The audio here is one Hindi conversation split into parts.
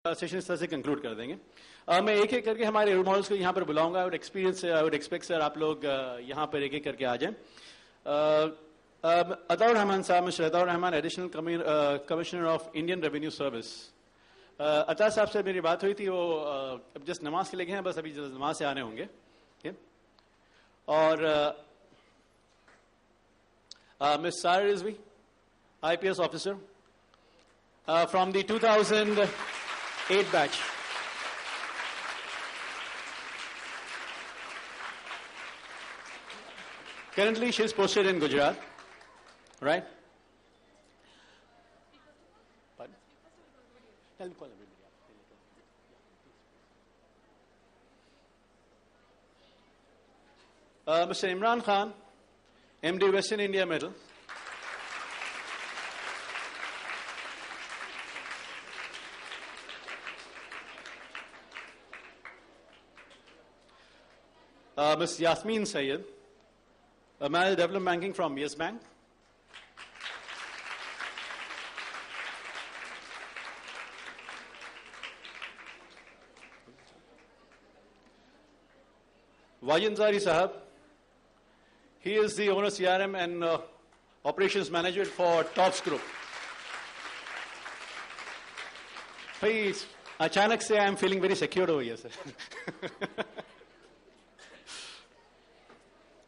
सेशन इस तरह से कंक्लूड कर देंगे। मैं एक एक करके हमारे रोल मॉडल्स को यहाँ पर बुलाऊंगा। आई वुड एक्सपेक्ट सर आप लोग यहाँ पर एक एक करके आ जाएं। अताउर रहमान साहब, mister Ataur Rahman, additional commissioner of Indian revenue service. अता साहब से मेरी बात हुई थी, वो अब जस्ट नमाज के लिए गए हैं, बस अभी नमाज से आने होंगे। और मिस सारा Rizvi, IPS officer from the 2008 batch. Currently, she is posted in Gujarat, right? Pardon? Tell me, call everybody. Mr. Imran Khan, MD Western India Medal. Ms. Yasmeen Syed, Manager Development Banking from Yes Bank. Wajan Zari Sahab, he is the owner CRM and operations manager for Tops Group. Please, अचानक से I am feeling very secure over here, sir.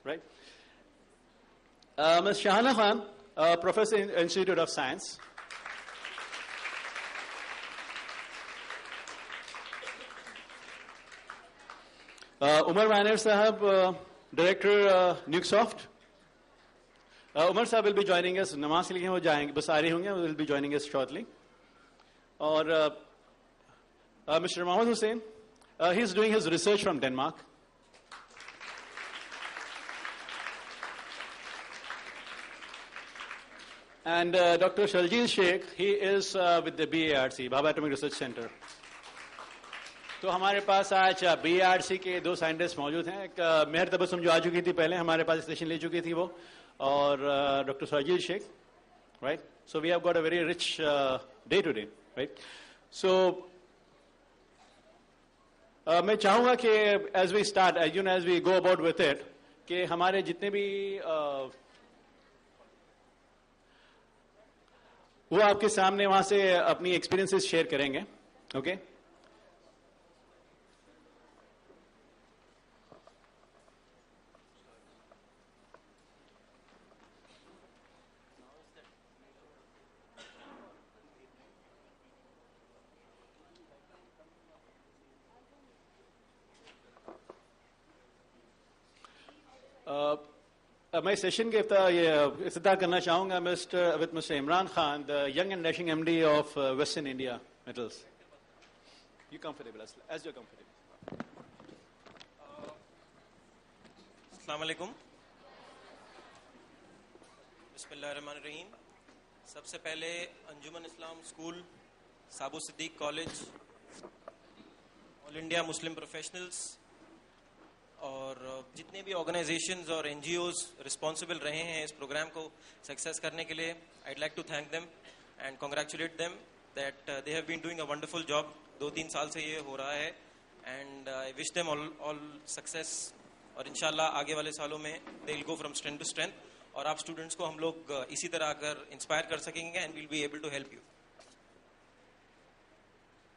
Right? Ms. Shahana Khan, Professor in Institute of Science. Umar Vaner Sahab, Director, Nukesoft. Umar Sahab will be joining us. नमाज के लिए वो जाएंगे, बस आ रहे होंगे. Will be joining us shortly. और Mr. Mohammed Hussain, he is doing his research from Denmark. And Dr. Shaljeel Sheikh, he is with the BARC, Bhabha Atomic Research Center. तो हमारे पास आज BARC के दो साइंटिस्ट मौजूद हैं। एक मेहर तबस्सुम जो आ चुकी थी पहले, हमारे पास सेशन ले चुकी थी वो, और Dr. Shaljeel Sheikh, right? So we have got a very rich day today, right? So मैं चाहूँगा कि as we start, as we go about with it, कि हमारे जितने भी वो आपके सामने वहां से अपनी एक्सपीरियंसेस शेयर करेंगे, ओके? मैं सेशन के इफ्तिताह करना चाहूंगा with mister Imran Khan, the young and dashing MD of western India metals. You comfortable as you comfortable. अस्सलाम वालेकुम. बिस्मिल्लाहिर्रहमानिर्रहीम. सबसे पहले Anjuman Islam school, Saboo Siddik college, all India Muslim professionals और जितने भी ऑर्गेनाइजेशंस और NGOs रिस्पॉन्सिबल रहे हैं इस प्रोग्राम को सक्सेस करने के लिए, I'd like to thank them and congratulate them that they have been doing a wonderful job. 2-3 साल से ये हो रहा है and I wish them all success. और इंशाल्लाह आगे वाले सालों में they'll go from strength to strength. और आप स्टूडेंट्स को हम लोग इसी तरह अगर इंस्पायर कर सकेंगे and we'll be able to help you.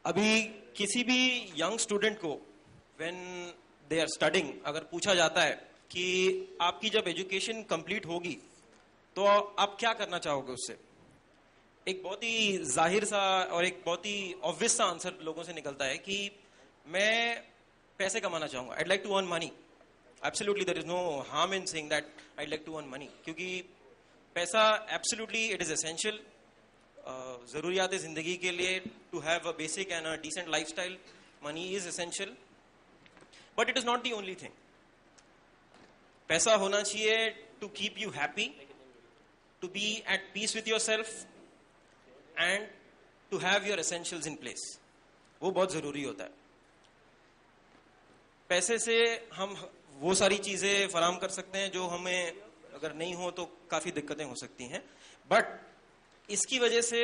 अभी किसी भी यंग स्टूडेंट को when they are studying, अगर पूछा जाता है कि आपकी जब एजुकेशन कंप्लीट होगी तो आप क्या करना चाहोगे उससे, एक बहुत ही जाहिर सा और एक बहुत ही ऑब्वियस सा आंसर लोगों से निकलता है कि मैं पैसे कमाना चाहूंगा. I'd like to earn money. Absolutely, there is no harm in saying that I'd like to earn money, क्योंकि पैसा absolutely it is essential. जरूरियात जिंदगी के लिए to have a basic and a decent lifestyle, money is essential. But it is not the only thing. पैसा होना चाहिए to keep you happy, to be at peace with yourself, and to have your essentials in place. वो बहुत जरूरी होता है. पैसे से हम वो सारी चीजें फराहम कर सकते हैं जो हमें अगर नहीं हो तो काफी दिक्कतें हो सकती हैं. बट इसकी वजह से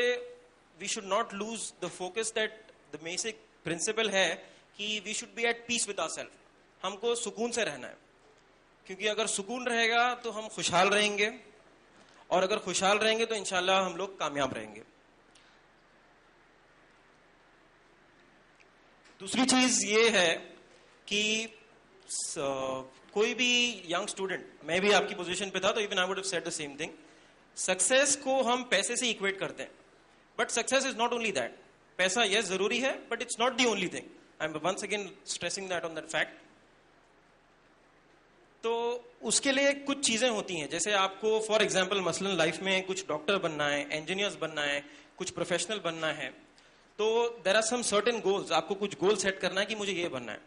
we should not lose the focus that the basic principle है कि we should be at peace with ourselves. हमको सुकून से रहना है, क्योंकि अगर सुकून रहेगा तो हम खुशहाल रहेंगे, और अगर खुशहाल रहेंगे तो इंशाल्लाह हम लोग कामयाब रहेंगे. दूसरी चीज ये है कि कोई भी यंग स्टूडेंट, मैं भी आपकी पोजीशन पे था तो even I would have said the same thing. Success को हम पैसे से इक्वेट करते हैं, but success is not only that. पैसा यस जरूरी है, but it's not the only thing. I am once again stressing that on that fact. तो उसके लिए कुछ चीजें होती हैं, जैसे आपको फॉर एग्जाम्पल मसलन लाइफ में कुछ डॉक्टर बनना है, इंजीनियर्स बनना है, कुछ प्रोफेशनल बनना है, तो there are some certain goals. आपको कुछ गोल सेट करना है कि मुझे ये बनना है.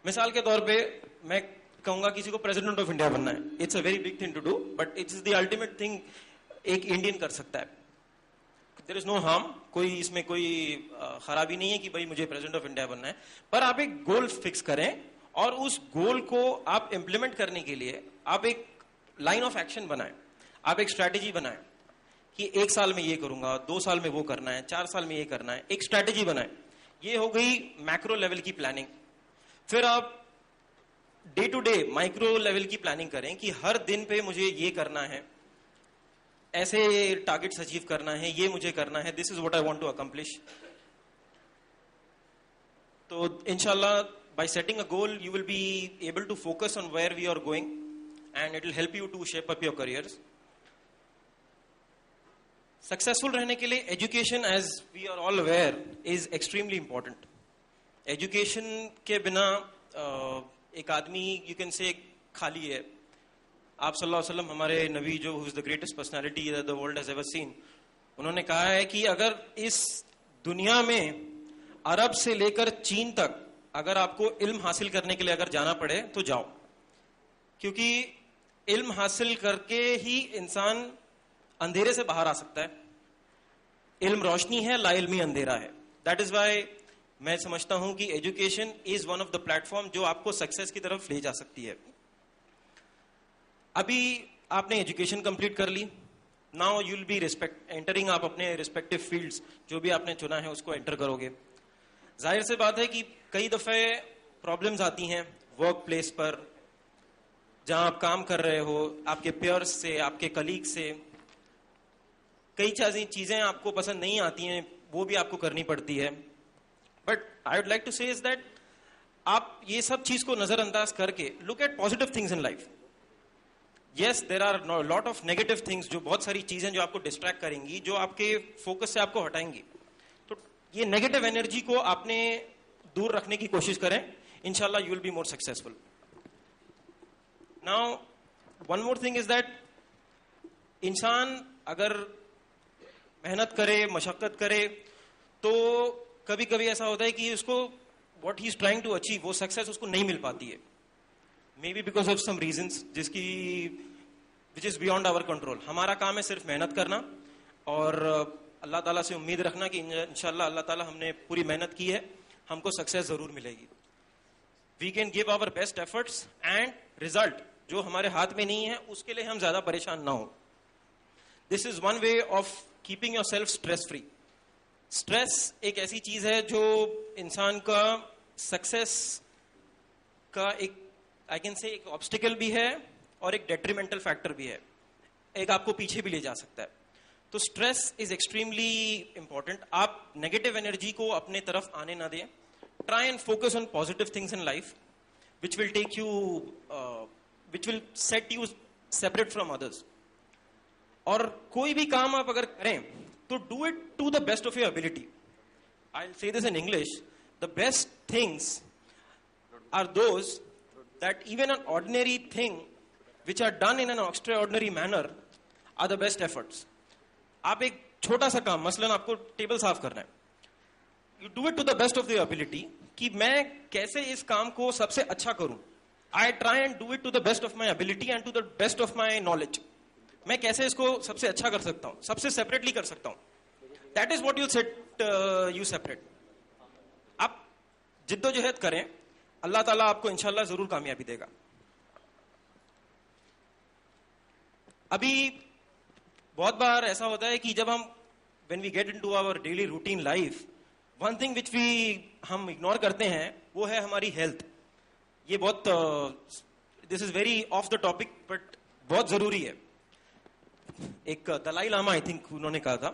मिसाल के तौर पे मैं कहूंगा किसी को प्रेसिडेंट ऑफ इंडिया बनना है. It's a very big thing to do, but it's the ultimate thing एक इंडियन कर सकता है. देयर इज नो हार्म, कोई इसमें कोई खराबी नहीं है कि भाई मुझे प्रेसिडेंट ऑफ इंडिया बनना है. पर आप एक गोल फिक्स करें और उस गोल को आप इंप्लीमेंट करने के लिए आप एक लाइन ऑफ एक्शन बनाएं, आप एक स्ट्रैटेजी बनाएं कि 1 साल में ये करूंगा, 2 साल में वो करना है, 4 साल में ये करना है. एक स्ट्रैटेजी बनाएं. ये हो गई मैक्रो लेवल की प्लानिंग. फिर आप day to day micro level की प्लानिंग करें कि हर दिन पे मुझे ये करना है, ऐसे टारगेट्स अचीव करना है, ये मुझे करना है, this is what I want to accomplish. तो इंशाल्लाह by setting a goal you will be able to focus on where we are going, and it will help you to shape up your careers. Successful रहने के लिए education, as we are all aware, is extremely important. Education के बिना एक आदमी you can say खाली है. आप सल्लल्लाहु अलैहि वसल्लम, हमारे नबी जो who is the greatest personality that the world has ever seen, उन्होंने कहा है कि अगर इस दुनिया में अरब से लेकर चीन तक अगर आपको इल्म हासिल करने के लिए अगर जाना पड़े तो जाओ, क्योंकि इल्म हासिल करके ही इंसान अंधेरे से बाहर आ सकता है. इल्म रोशनी है, ला इल्मी अंधेरा है. दैट इज वाई मैं समझता हूं कि education is one of the platform जो आपको सक्सेस की तरफ ले जा सकती है. अभी आपने एजुकेशन कंप्लीट कर ली, now you will be entering, आप अपने रिस्पेक्टिव फील्ड्स जो भी आपने चुना है उसको एंटर करोगे. जाहिर सी बात है कि कई दफे प्रॉब्लम्स आती हैं वर्क प्लेस पर, जहां आप काम कर रहे हो, आपके पेयर्स से, आपके कलीग से. कई चीजें आपको पसंद नहीं आती हैं, वो भी आपको करनी पड़ती है. But I would like to say is that आप ये सब चीज को नजरअंदाज करके look at positive things in life. Yes, there are lot of negative things, जो बहुत सारी चीजें जो आपको डिस्ट्रैक्ट करेंगी, जो आपके फोकस से आपको हटाएंगी. तो ये नेगेटिव एनर्जी को आपने दूर रखने की कोशिश करें. इंशाल्लाह you will be more successful. Now one more thing is that इंसान अगर मेहनत करे, मशक्कत करे, तो कभी कभी ऐसा होता है कि उसको what he is trying to achieve, वो सक्सेस उसको नहीं मिल पाती है. May be because of some reasons जिसकी which is beyond our control. हमारा काम है सिर्फ मेहनत करना और अल्लाह ताला से उम्मीद रखना कि इंशाल्लाह अल्लाह ताला हमने पूरी मेहनत की है, हमको सक्सेस जरूर मिलेगी. We can give our best efforts and result जो हमारे हाथ में नहीं है उसके लिए हम ज्यादा परेशान ना हो. This is one way of keeping your self stress free. Stress एक ऐसी चीज है जो इंसान का सक्सेस का एक, आई कैन से, एक ऑब्स्टिकल भी है और एक डेट्रीमेंटल फैक्टर भी है, एक आपको पीछे भी ले जा सकता है. तो स्ट्रेस इज एक्सट्रीमली इंपॉर्टेंट. आप नेगेटिव एनर्जी को अपने तरफ आने ना दें. Try and focus on positive things in life which will take you, which will set you separate from others. और कोई भी काम आप अगर करें तो do it to the best of your ability. I will say this in English. The best things are those that even an ordinary thing which are done in an extraordinary manner are the best efforts. आप एक छोटा सा काम, मसलन आपको टेबल साफ करना है, you do it to the best of your ability, कि मैं कैसे इस काम को सबसे अच्छा करूं. I try and do it to the best of my ability and to the best of my knowledge. मैं कैसे इसको सबसे अच्छा कर सकता हूं, सबसे सेपरेटली कर सकता हूं. That is what you'll set you separate. आप जिद्दोजहद करें, अल्लाह ताला आपको इंशाल्लाह जरूर कामयाबी देगा. अभी बहुत बार ऐसा होता है कि जब हम when we get into our daily routine life, one thing which हम इग्नोर करते हैं वो है हमारी हेल्थ. ये बहुत this is very of the topic but बहुत जरूरी है. एक दलाई लामा आई थिंक उन्होंने कहा था,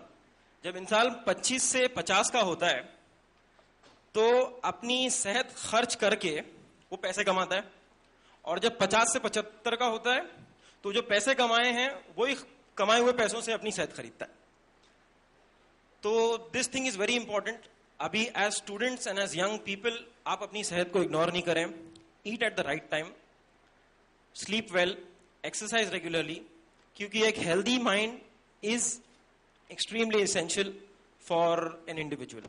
जब इंसान 25 से 50 का होता है तो अपनी सेहत खर्च करके वो पैसे कमाता है, और जब 50 से 75 का होता है तो जो पैसे कमाए हैं वही कमाए हुए पैसों से अपनी सेहत खरीदता है. तो this thing is very important. अभी as students and as young people आप अपनी सेहत को इग्नोर नहीं करें. Eat at the right time, sleep well, exercise regularly, क्योंकि एक healthy mind is extremely essential for an individual.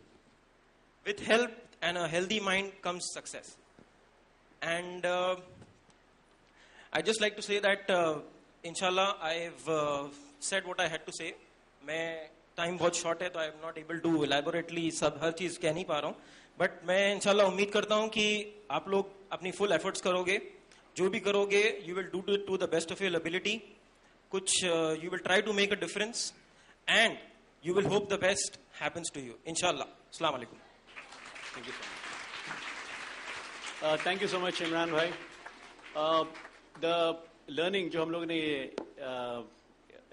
With health and a healthy mind comes success. And I just like to say that inshallah I've said what I had to say. मैं टाइम बहुत शॉर्ट है तो I am not able to elaborately सब हर चीज कह नहीं पा रहा हूँ, बट मैं इंशाल्लाह उम्मीद करता हूँ कि आप लोग अपनी फुल एफर्ट्स करोगे. जो भी करोगे you will do to the best of your ability. कुछ you will try to make a difference and you will hope the best happens to you इंशाल्लाह. अस्सलाम वालेकुम. Thank you so much Imran भाई. द लर्निंग जो हम लोग ने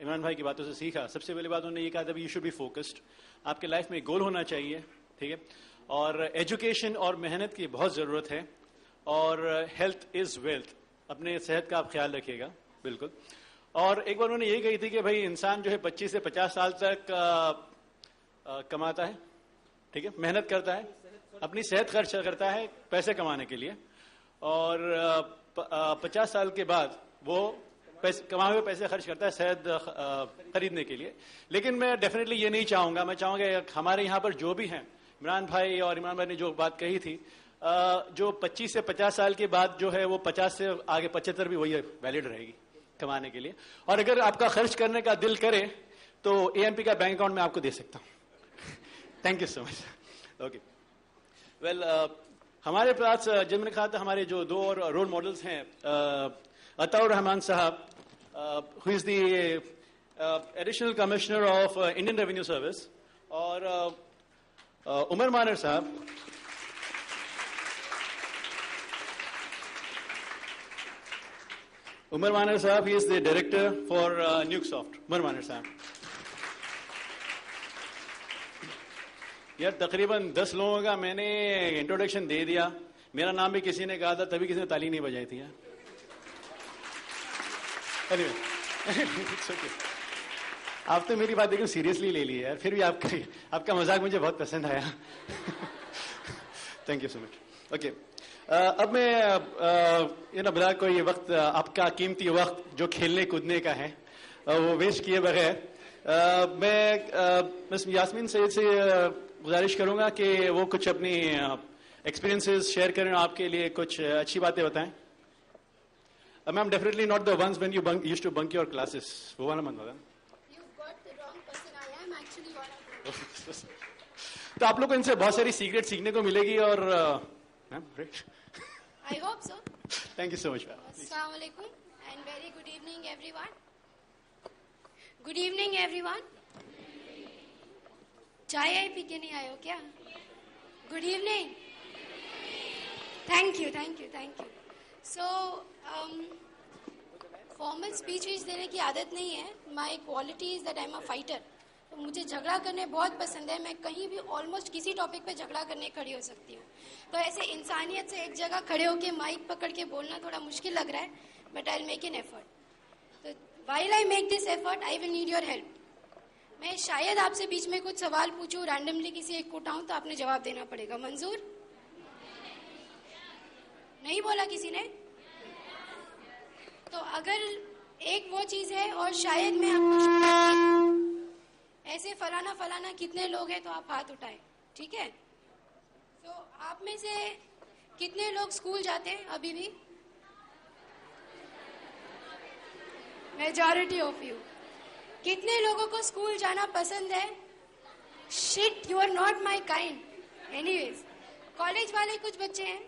इमरान भाई की बातों से सीखा, सबसे पहली बात उन्होंने ये कहा था यू शुड बी फोकस्ड. आपके लाइफ में गोल होना चाहिए, ठीक है, और एजुकेशन और मेहनत की बहुत ज़रूरत है, और हेल्थ इज़ वेल्थ. अपने सेहत का आप ख्याल रखिएगा बिल्कुल. और एक बार उन्होंने ये कही थी कि भाई इंसान जो है 25 से 50 साल तक कमाता है, ठीक है, मेहनत करता है, अपनी सेहत खर्च करता है पैसे कमाने के लिए, और 50 साल के बाद वो कमाए हुए पैसे खर्च करता है सेहत खरीदने के लिए. लेकिन मैं डेफिनेटली ये नहीं चाहूंगा. मैं चाहूंगा हमारे यहाँ पर जो भी हैं, इमरान भाई और इमरान भाई ने जो बात कही थी, जो 25 से 50 साल के बाद जो है वो 50 से आगे 75 भी वही वैलिड रहेगी कमाने के लिए. और अगर आपका खर्च करने का दिल करे तो AMP का बैंक अकाउंट में आपको दे सकता हूँ. Thank you so much. Okay well, हमारे पास जब मैंने कहा था हमारे जो दो और रोल मॉडल्स हैं, अताउर रहमान साहब who is the additional commissioner of Indian revenue service, और उमर मानर साहब he is the director for Nucsoft. Umar Manar साहब यार तकरीबन 10 लोगों का मैंने इंट्रोडक्शन दे दिया. मेरा नाम भी किसी ने कहा था, तभी किसी ने ताली नहीं बजाई थी यार. Anyway, it's okay. आप तो मेरी बात देखो सीरियसली ले ली यार, फिर भी आपका मजाक मुझे बहुत पसंद आया. Thank you so much. Okay, अब मैं बिला को ये वक्त, आपका कीमती वक्त जो खेलने कूदने का है वो वेस्ट किए बगैर मैं मिस यास्मीन सैयद से गुजारिश करूंगा कि वो कुछ अपनी एक्सपीरियंसेस शेयर करें, आपके लिए कुछ अच्छी बातें बताएं. Ma'am, definitely not the ones when you used to bunk your classes, वो वाला मत बताना. तो आप लोग को इनसे बहुत सारी सीक्रेट सीखने को मिलेगी. और ma'am I hope so. Thank you so much ma'am. अस्सलाम वालेकुम and very good evening everyone. Good evening everyone. चाय आए पी के नहीं आए हो क्या? Good evening. Thank you thank you thank you. So formal speech देने की आदत नहीं है. My quality is that I am a fighter. तो मुझे झगड़ा करने बहुत पसंद है. मैं कहीं भी ऑलमोस्ट किसी टॉपिक पे झगड़ा करने खड़ी हो सकती हूँ. तो ऐसे इंसानियत से एक जगह खड़े होकर माइक पकड़ के बोलना थोड़ा मुश्किल लग रहा है, but I will make an effort. तो while I make this effort I will need your help. मैं शायद आपसे बीच में कुछ सवाल पूछूं, रैंडमली किसी एक को उठाऊं, तो आपने जवाब देना पड़ेगा. मंजूर? नहीं बोला किसी ने? तो अगर एक वो चीज है और शायद मैं आपको ऐसे फलाना फलाना कितने लोग हैं तो आप हाथ उठाएं, ठीक है? तो आप में से कितने लोग स्कूल जाते हैं अभी भी? Majority of you. कितने लोगों को स्कूल जाना पसंद है? Shit, you are not my kind. Anyways, college वाले कुछ बच्चे हैं.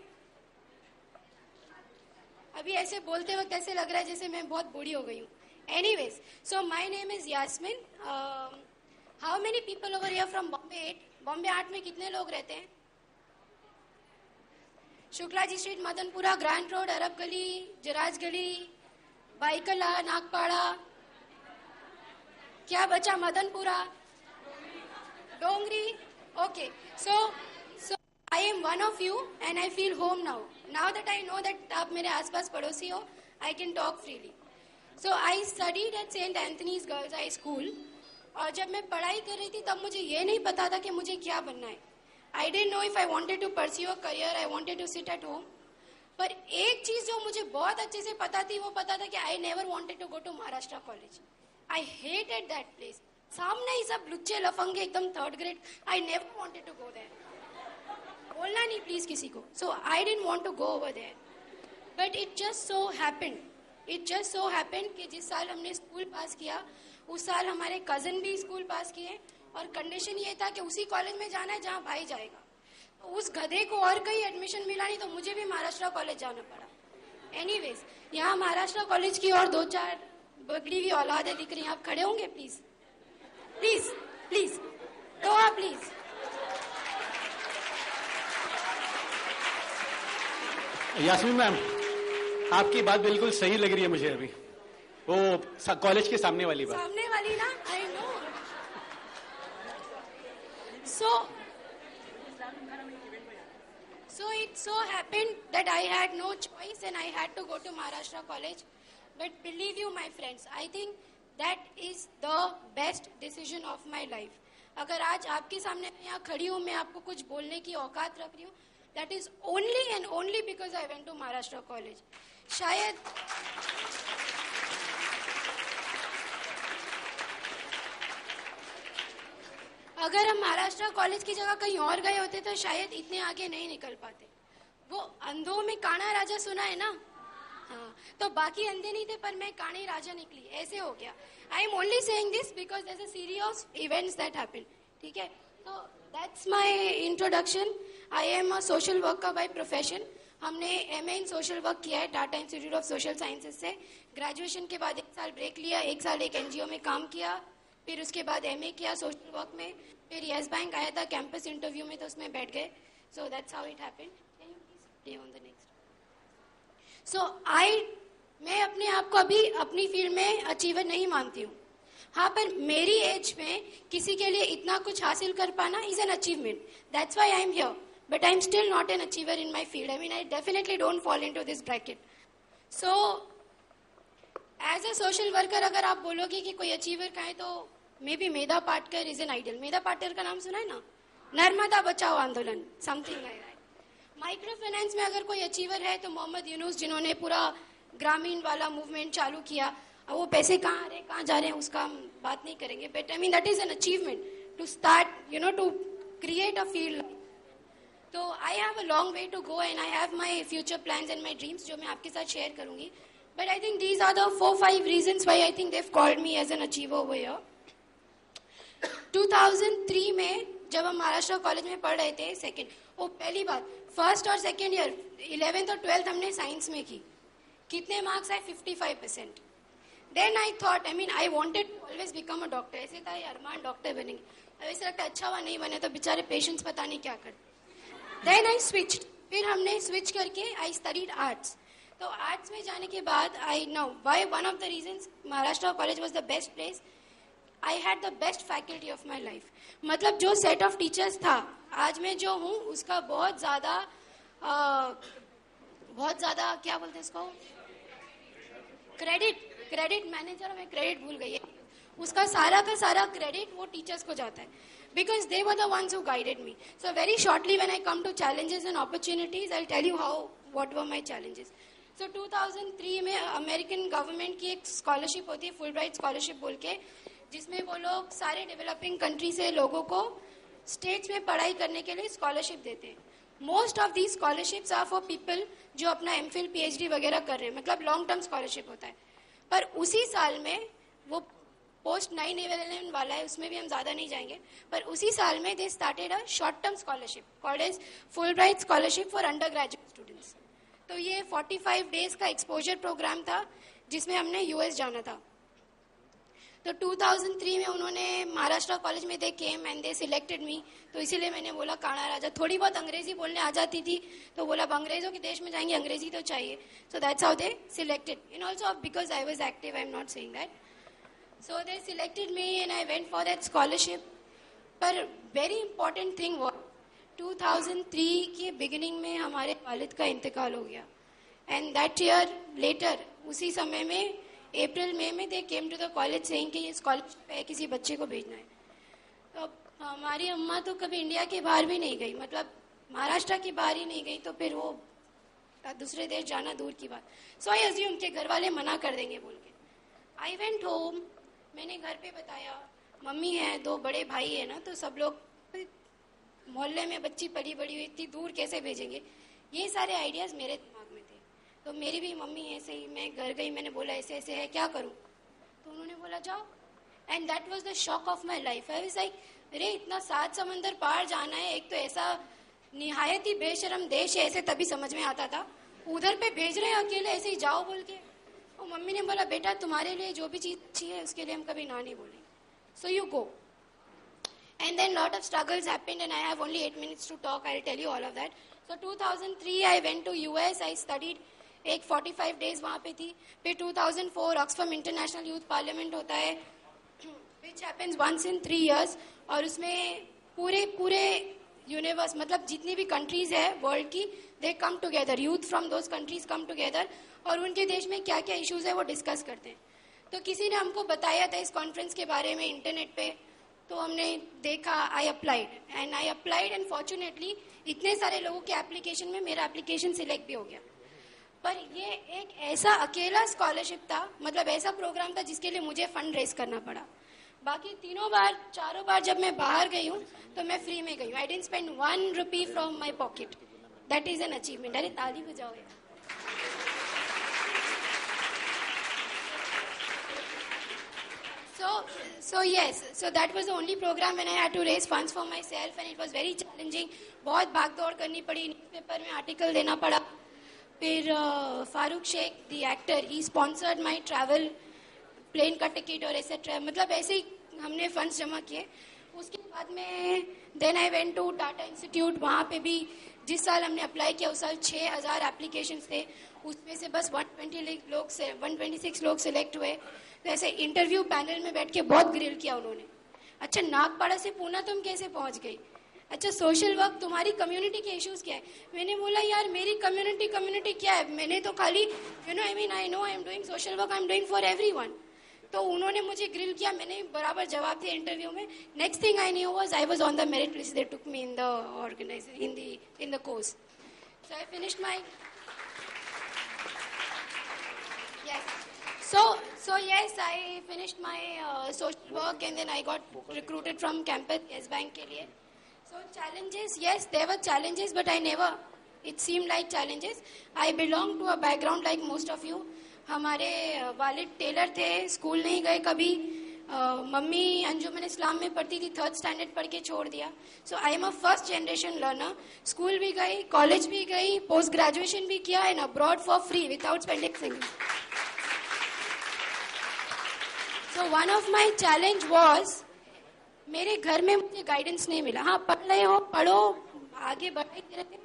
अभी ऐसे बोलते वक्त ऐसे लग रहा है जैसे मैं बहुत बूढ़ी हो गई हूँ. Anyways, so my name is Yasmin. How many people over here from Bombay? Bombay 8 में कितने लोग रहते हैं? Shukla ji street, Madanpura, grand road, अरब गली, जराज गली, बाइकला, नागपाड़ा, क्या बचा? मदनपुरा, डोंगरी. Okay, so I am one of you and I feel home now. Now that I know that आप मेरे आसपास पड़ोसी हो, I can talk freely. So I studied at St. Anthony's Girls High School. और जब मैं पढ़ाई कर रही थी तब मुझे ये नहीं पता था कि मुझे क्या बनना है. I didn't know if I wanted to pursue a career, I wanted to sit at home. पर एक चीज जो मुझे बहुत अच्छे से पता थी वो पता था कि I never wanted to go to Maharashtra College. I hated that place. सामने ही सब लुच्चे लफंगे एकदम 3rd grade. I never wanted to go there. बोलना नहीं प्लीज किसी को. So I didn't want to go over there. But it just so happened कि जिस साल हमने स्कूल पास किया उस साल हमारे कजन भी स्कूल पास किए और कंडीशन ये था कि उसी कॉलेज में जाना है जहाँ भाई जाएगा. तो उस गधे को और कहीं एडमिशन मिला नहीं तो मुझे भी महाराष्ट्र कॉलेज जाना पड़ा. एनीवेज, यहाँ महाराष्ट्र कॉलेज की और 2-4 बगड़ी हुई औलादें दिख रही हैं. आप खड़े होंगे प्लीज प्लीज प्लीज. तो आप प्लीज. यास्मीन मैम, आपकी बात बिल्कुल सही लग रही है मुझे. अभी वो कॉलेज के सामने वाली बात. सामने वाली ना, I know. So it so happened that I had no choice and I had to go to Maharashtra College. But believe you, my friends, I think that is the best decision of my life. अगर आज आपके सामने मैं यहाँ खड़ी हूँ, मैं आपको कुछ बोलने की औकात रख रही हूँ, that is only and only because I went to Maharashtra College. शायद अगर हम महाराष्ट्र कॉलेज की जगह कहीं और गए होते तो शायद इतने आगे नहीं निकल पाते. वो अंधों में काना राजा सुना है ना? हाँ, तो बाकी अंधे नहीं थे पर मैं काने राजा निकली. ऐसे हो गया. I am only saying this because there is a series of events that happen. ठीक है, तो that's my introduction. I am a social worker by profession. हमने एमए इन सोशल वर्क किया है Tata institute of social sciences से. ग्रेजुएशन के बाद 1 साल ब्रेक लिया, 1 साल एक एनजीओ में काम किया, फिर उसके बाद एमए किया सोशल वर्क में, फिर यस बैंक आया था कैंपस इंटरव्यू में तो उसमें बैठ गए. So that's how it happened. Can you please play on the next. So मैं अपने आप को अभी अपनी फील्ड में अचीवर नहीं मानती हूँ. हाँ, पर मेरी एज में किसी के लिए इतना कुछ हासिल कर पाना is an achievement. That's why I am here. But I'm still not an achiever in my field. I mean, I definitely don't fall into this bracket. So, as a social worker, अगर आप बोलोगे कि कोई achiever का है तो maybe Medha Patkar is an ideal. Medha Patkar का नाम सुना है ना? नर्मदा बचाओ आंदोलन, something like that. Micro finance में अगर कोई achiever है तो मोहम्मद यूनुस, जिन्होंने पूरा ग्रामीण वाला मूवमेंट चालू किया. अब वो पैसे कहाँ आ रहे हैं, कहाँ जा रहे हैं, उसका हम बात नहीं करेंगे. But I mean, that is an achievement to start, to create a field. तो I have a long way to go and I have my future plans and my dreams जो मैं आपके साथ शेयर करूंगी. But I think these are the 4-5 reasons why I think they called me as an achiever over here. 2003 में जब हम महाराष्ट्र कॉलेज में पढ़ रहे थे पहली बात, फर्स्ट और सेकेंड ईयर 11th और 12th हमने साइंस में की. कितने मार्क्स आए? 55%. Then I thought, I wanted to always become a doctor. ऐसे था अरमान डॉक्टर बनेंगे. अब ऐसा लगता है अच्छा हुआ नहीं बने तो बेचारे पेशेंट्स पता नहीं क्या करते. Then I switched. फिर हमने स्विच करके I studied arts. तो आर्ट्स में जाने के बाद I know why one of the reasons Maharashtra college was the best place. I had the best faculty of my life. मतलब जो set of teachers था, आज मैं जो हूँ उसका बहुत ज़्यादा क्या बोलते हैं इसको, क्रेडिट मैनेजर, मैं क्रेडिट भूल गई है. उसका सारा का सारा क्रेडिट वो टीचर्स को जाता है. Because they were the ones who guided me. So very shortly when I come to challenges and opportunities, I'll tell you what were my challenges. So 2003 में अमेरिकन गवर्नमेंट की एक स्कॉलरशिप होती है, फुलब्राइट स्कॉलरशिप बोल के, जिसमें वो लोग सारे डेवलपिंग कंट्री से लोगों को स्टेट्स में पढ़ाई करने के लिए स्कॉलरशिप देते हैं. Most of the scholarships are for people जो अपना एमफिल पीएचडी वगैरह कर रहे हैं, मतलब लॉन्ग टर्म स्कॉलरशिप होता है. पर उसी साल में वो पोस्ट 9 अवेलेबल वाला है, उसमें भी हम ज्यादा नहीं जाएंगे. पर उसी साल में they started a short term scholarship called as Fulbright scholarship for undergraduate students. तो ये 45 डेज का एक्सपोजर प्रोग्राम था जिसमें हमने यूएस जाना था. तो 2003 में उन्होंने महाराष्ट्र कॉलेज में they came and they selected me, तो इसीलिए मैंने बोला काना राजा। थोड़ी बहुत अंग्रेजी बोलने आ जाती थी, तो बोला अब अंग्रेजों के देश में जाएंगे, अंग्रेजी तो चाहिए। सो that's how they selected, and also because I was active, I am not saying that. So they selected me and I went for that scholarship. पर वेरी इंपॉर्टेंट थिंग वो 2003 के बिगिनिंग में हमारे वालिद का इंतकाल हो गया, एंड दैट ईयर लेटर, उसी समय में अप्रैल मई में they came to the college saying कि ये स्कॉलरशिप है, किसी बच्चे को भेजना है। तो हमारी अम्मा तो कभी इंडिया के बाहर भी नहीं गई, मतलब महाराष्ट्र के बाहर ही नहीं गई, तो फिर वो दूसरे देश जाना दूर की बात। सो आई अज्यूम के घर वाले मना कर देंगे बोल के। आई वेंट होम, मैंने घर पे बताया, मम्मी है, 2 बड़े भाई है ना, तो सब लोग मोहल्ले में बच्ची पली बड़ी हुई, इतनी दूर कैसे भेजेंगे, ये सारे आइडियाज मेरे दिमाग में थे। तो मेरी भी मम्मी ऐसे ही, मैं घर गई, मैंने बोला ऐसे ऐसे है, क्या करूं? तो उन्होंने बोला जाओ, and that was the shock of my life. I was like अरे इतना 7 समंदर पार जाना है, एक तो ऐसा निहायत ही बेशरम देश है, ऐसे तभी समझ में आता था, उधर पे भेज रहे हैं अकेले, ऐसे ही जाओ बोल के। और मम्मी ने बोला बेटा तुम्हारे लिए जो भी चीज़ अच्छी है उसके लिए हम कभी ना नहीं बोलेंगे, so you go. And then lot of struggles happened, and I have only 8 minutes to talk. I'll tell you all of that. So 2003 I went to US. I studied एक 45 days वहाँ पे थी। फिर 2004 ऑक्सफर्म इंटरनेशनल यूथ पार्लियामेंट होता है, which happens once in 3 years, और उसमें पूरे यूनिवर्स, मतलब जितनी भी कंट्रीज है वर्ल्ड की, they come together, youth from those countries come together, और उनके देश में क्या क्या इश्यूज है वो डिस्कस करते हैं। तो किसी ने हमको बताया था इस कॉन्फ्रेंस के बारे में इंटरनेट पे, तो हमने देखा, आई अप्लाइड एंड फॉर्चुनेटली इतने सारे लोगों के एप्लीकेशन में मेरा एप्लीकेशन सिलेक्ट भी हो गया। पर ये एक ऐसा अकेला स्कॉलरशिप था, मतलब ऐसा प्रोग्राम था जिसके लिए मुझे फंड रेज करना पड़ा। बाकी 4 बार जब मैं बाहर गई हूँ तो मैं फ्री में गई हूँ। I didn't spend 1 rupee from my pocket, that is an achievement. अरे ताली बजाओ यार। So yes, so that was the only program when I had to raise funds for myself, and it was very challenging. बहुत भाग दौड़ करनी पड़ी, न्यूज़पेपर में आर्टिकल देना पड़ा। फिर Farooq Sheikh the actor, he sponsored my travel, plane का टिकट और एक्सेट्रा, मतलब ऐसे ही हमने फंड्स जमा किए। उसके बाद में then I went to Tata institute, वहाँ पे भी जिस साल हमने अप्लाई किया उस साल 6000 एप्लीकेशंस थे, उसमें से बस 126 लोग सिलेक्ट हुए। तो ऐसे इंटरव्यू पैनल में बैठ के बहुत ग्रिल किया उन्होंने। अच्छा नागपाड़ा से पूना तुम कैसे पहुंच गई? अच्छा सोशल वर्क, तुम्हारी कम्युनिटी के इश्यूज क्या है? मैंने बोला यार मेरी कम्युनिटी क्या है, मैंने तो खाली I know I am doing social work, I am doing for everyone. तो उन्होंने मुझे ग्रिल किया, मैंने बराबर जवाब दिया इंटरव्यू में। Next thing I knew was I was on the merit list, they took me in the organization in the course. So I finished my So yes, I finished my social work, and then I got recruited from campus Yes Bank के लिए. So challenges, yes, there were challenges, but it seemed like challenges. I belong to a background like most of you. हमारे वालिद टेलर थे, स्कूल नहीं गए कभी। मम्मी अंजुमन इस्लाम में पढ़ती थी, 3rd स्टैंडर्ड पढ़ के छोड़ दिया। So I am a first generation learner. School भी गई, कॉलेज भी गई, पोस्ट ग्रेजुएशन भी किया, and abroad for free without spending single. So one of my challenge was, मेरे घर में मुझे गाइडेंस नहीं मिला। हाँ पढ़ रहे हो, पढ़ो, आगे बढ़ाते रहते,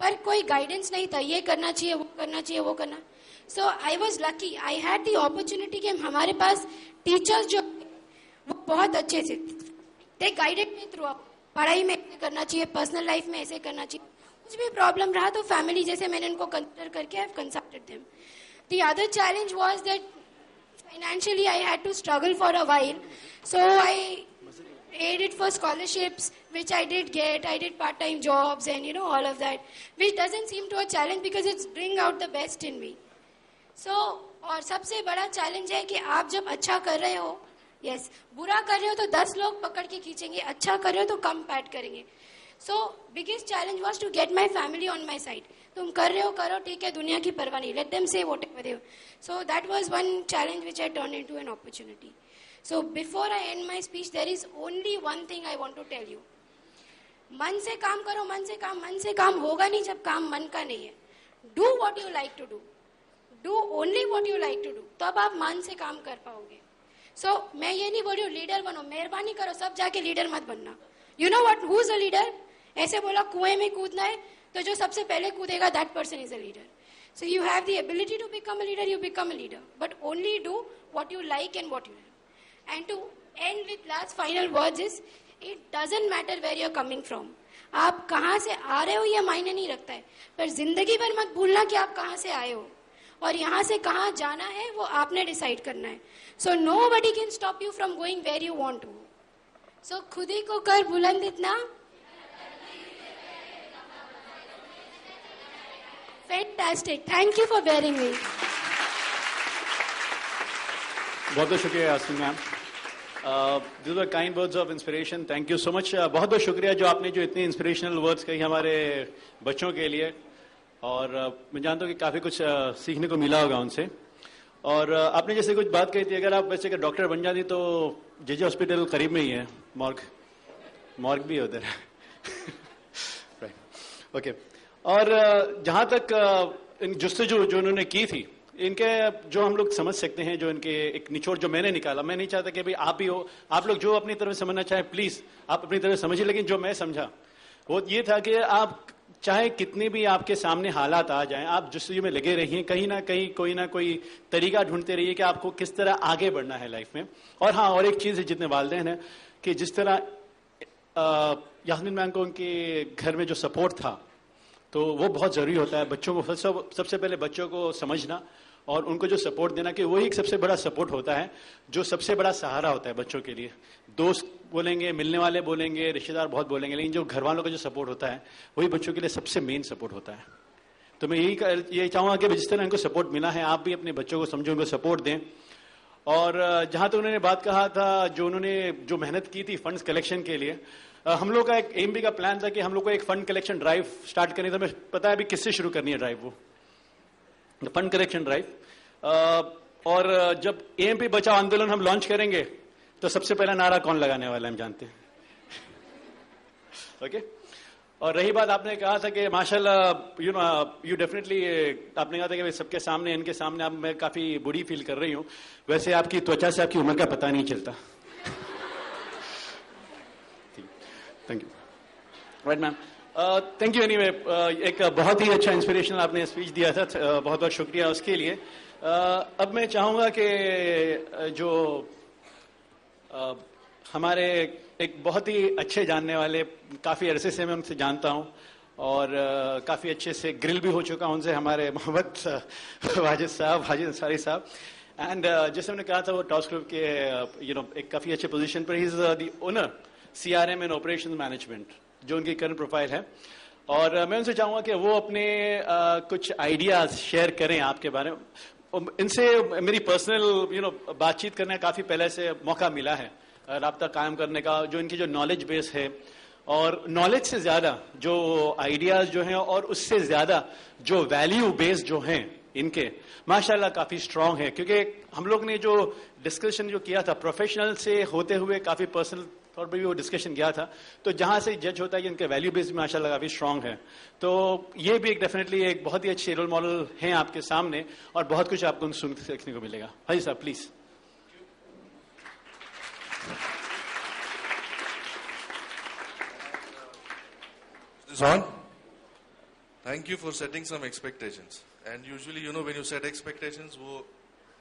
पर कोई गाइडेंस नहीं था, ये करना चाहिए, वो करना चाहिए, वो करना। So I was lucky, I had the opportunity कि हमारे पास टीचर्स जो वो बहुत अच्छे थे, they guided me through up. पढ़ाई में ऐसे करना चाहिए, पर्सनल लाइफ में ऐसे करना चाहिए, कुछ भी प्रॉब्लम रहा तो फैमिली जैसे मैंने उनको कंसिडर करके I have consulted them. The other challenge was that financially I had to struggle for a while, so I aided for scholarships, which I did get. I did part-time jobs and all of that, which doesn't seem to a challenge because it's bring out the best in me. So और सबसे बड़ा चैलेंज है कि आप जब अच्छा कर रहे हो, yes, बुरा कर रहे हो तो 10 लोग पकड़ के खींचेंगे, अच्छा कर रहे हो तो कम पैट करेंगे। So biggest challenge was to get my family on my side. तुम कर रहे हो करो, ठीक है, दुनिया की परवाह नहीं, let them say whatever they. So that was one challenge which I turned into an opportunity. So before I end my speech, there is only one thing I want to tell you. मन से काम करो, मन से काम होगा नहीं जब काम मन का नहीं है। Do what you like to do. Do only what you like to do. तब आप मन से काम कर पाओगे। सो मैं ये नहीं बोल रही हूँ लीडर बनो, मेहरबानी करो सब जाके लीडर मत बनना. You know what, who is a leader? ऐसे बोला कुएं में कूदना है तो जो सबसे पहले कूदेगा that person is a leader. So you have the ability to become a leader, you become a leader. But only do what you like and what you have. And to end with last final words is, it doesn't matter where you're coming from. आप कहाँ से आ रहे हो ये मायने नहीं रखता है, पर जिंदगी भर मत भूलना कि आप कहाँ से आए हो और यहाँ से कहाँ जाना है वो आपने डिसाइड करना है. So nobody can stop you from going where you want to. So खुद ही को कर बुलंद इतना. Fantastic. Thank you for bearing me. बहुत बहुत शुक्रिया Yasmin ma'am. These were kind words of inspiration. Thank you so much. बहुत बहुत शुक्रिया जो आपने जो इतने इंस्पिरेशनल वर्ड्स कही हमारे बच्चों के लिए, और मैं जानता हूँ कि काफ़ी कुछ सीखने को मिला होगा उनसे. और आपने जैसे कुछ बात कही थी, अगर आप वैसे अगर डॉक्टर बन जाती तो जेजे हॉस्पिटल करीब में ही है, मॉर्ग भी है उधर. ओके. और जहाँ तक इन जस्तजू जो उन्होंने की थी, इनके जो हम लोग समझ सकते हैं, जो इनके एक निचोड़ जो मैंने निकाला, मैं नहीं चाहता कि भाई आप भी हो, आप लोग जो अपनी तरफ समझना चाहें प्लीज आप अपनी तरफ समझिए, लेकिन जो मैं समझा वो ये था कि आप चाहे कितने भी आपके सामने हालात आ जाएं, आप जस्तजू में लगे रहिए, कहीं ना कोई तरीका ढूंढते रहिए कि आपको किस तरह आगे बढ़ना है लाइफ में. और हाँ, और एक चीज है, जितने वालिदैन हैं कि जिस तरह यास्मीन मैम को उनके घर में जो सपोर्ट था, तो वो बहुत जरूरी होता है. बच्चों को सबसे पहले बच्चों को समझना और उनको जो सपोर्ट देना, कि वही एक सबसे बड़ा सपोर्ट होता है, जो सबसे बड़ा सहारा होता है बच्चों के लिए. दोस्त बोलेंगे, मिलने वाले बोलेंगे, रिश्तेदार बहुत बोलेंगे, लेकिन जो घर वालों का जो सपोर्ट होता है वही बच्चों के लिए सबसे मेन सपोर्ट होता है. तो मैं यही चाहूंगा कि जिस तरह इनको सपोर्ट मिला है, आप भी अपने बच्चों को समझो, उनको सपोर्ट दें. और जहां तक उन्होंने बात कहा था, जो उन्होंने जो मेहनत की थी फंड्स कलेक्शन के लिए, हम लोग का एक एएमबी का प्लान था कि हम लोग को एक फंड कलेक्शन ड्राइव स्टार्ट करनी. तो हमें पता है अभी किससे शुरू करनी है ड्राइव, वो फंड कलेक्शन ड्राइव. और जब एएमपी बचाओ आंदोलन हम लॉन्च करेंगे तो सबसे पहला नारा कौन लगाने वाला है, हम जानते हैं. ओके. और रही बात, आपने कहा था कि माशाल्लाह यू डेफिनेटली, आपने कहा था कि सबके सामने, इनके सामने आप, मैं काफी बुरी फील कर रही हूं. वैसे आपकी त्वचा से आपकी उम्र का पता नहीं चलता. Thank you. Right ma'am. Thank you anyway. एक बहुत ही अच्छा इंस्पिरेशनल आपने स्पीच दिया था, बहुत बहुत शुक्रिया उसके लिए. अब मैं चाहूंगा कि जो हमारे एक बहुत ही अच्छे जानने वाले, काफी अरसे से मैं उनसे जानता हूं और काफी अच्छे से ग्रिल भी हो चुका हूं उनसे, हमारे मोहम्मद वाजिद साहब, हाजिद अंसारी साहब. एंड जैसे मैंने कहा था, वो टॉस ग्रुप के एक काफी अच्छे पोजीशन पर, ही is the owner CRM and operation management, जो उनकी करंट प्रोफाइल है. और मैं उनसे चाहूंगा कि वो अपने कुछ आइडियाज शेयर करें आपके बारे में. इनसे मेरी पर्सनल बातचीत करने का काफी पहले से मौका मिला है, राब्ता कायम करने का. जो इनकी जो नॉलेज बेस है, और नॉलेज से ज्यादा जो आइडियाज जो हैं, और उससे ज्यादा जो वैल्यू बेस जो हैं इनके, माशाल्लाह काफी स्ट्रांग है. क्योंकि हम लोग ने जो डिस्कशन जो किया था, प्रोफेशनल से होते हुए काफी पर्सनल तौर पर भी वो डिस्कशन किया था, तो जहां से जज होता है कि इनके वैल्यू बेस माशाल्लाह काफी स्ट्रांग है. तो ये भी एक डेफिनेटली एक बहुत ही अच्छे रोल मॉडल हैं आपके सामने, और बहुत कुछ आपको सीखने को मिलेगा. हाजी साहब please. On. Thank you for setting some expectations. And usually, when you set expectations, वो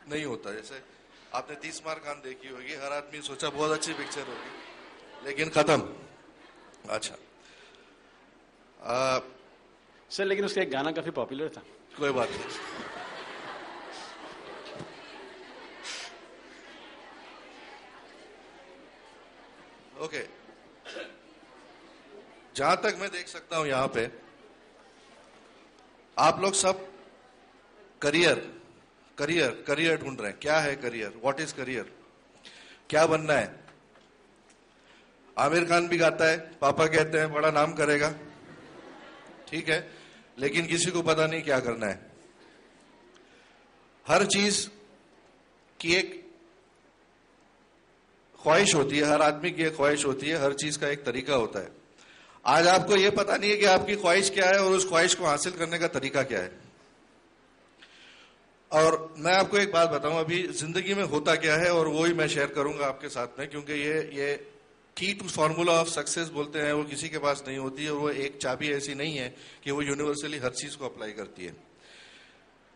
नहीं होता. जैसे आपने 30 मार खान देखी होगी, हर आदमी सोचा बहुत अच्छी पिक्चर होगी, लेकिन खत्म. अच्छा सर, लेकिन उसका एक गाना काफी पॉपुलर था. कोई बात नहीं. ओके. जहां तक मैं देख सकता हूं यहां पे, आप लोग सब करियर ढूंढ रहे हैं. क्या है करियर? What is career? क्या बनना है? आमिर खान भी गाता है, पापा कहते हैं बड़ा नाम करेगा, ठीक है, लेकिन किसी को पता नहीं क्या करना है. हर चीज की एक ख्वाहिश होती है, हर आदमी की एक ख्वाहिश होती है, हर चीज का एक तरीका होता है. आज आपको यह पता नहीं है कि आपकी ख्वाहिश क्या है और उस ख्वाहिश को हासिल करने का तरीका क्या है. और मैं आपको एक बात बताऊं, अभी जिंदगी में होता क्या है और वो ही मैं शेयर करूंगा आपके साथ में, क्योंकि ये की टू फॉर्मूला ऑफ सक्सेस बोलते हैं, वो किसी के पास नहीं होती है, और वो एक चाबी ऐसी नहीं है कि वो यूनिवर्सली हर चीज को अप्लाई करती है।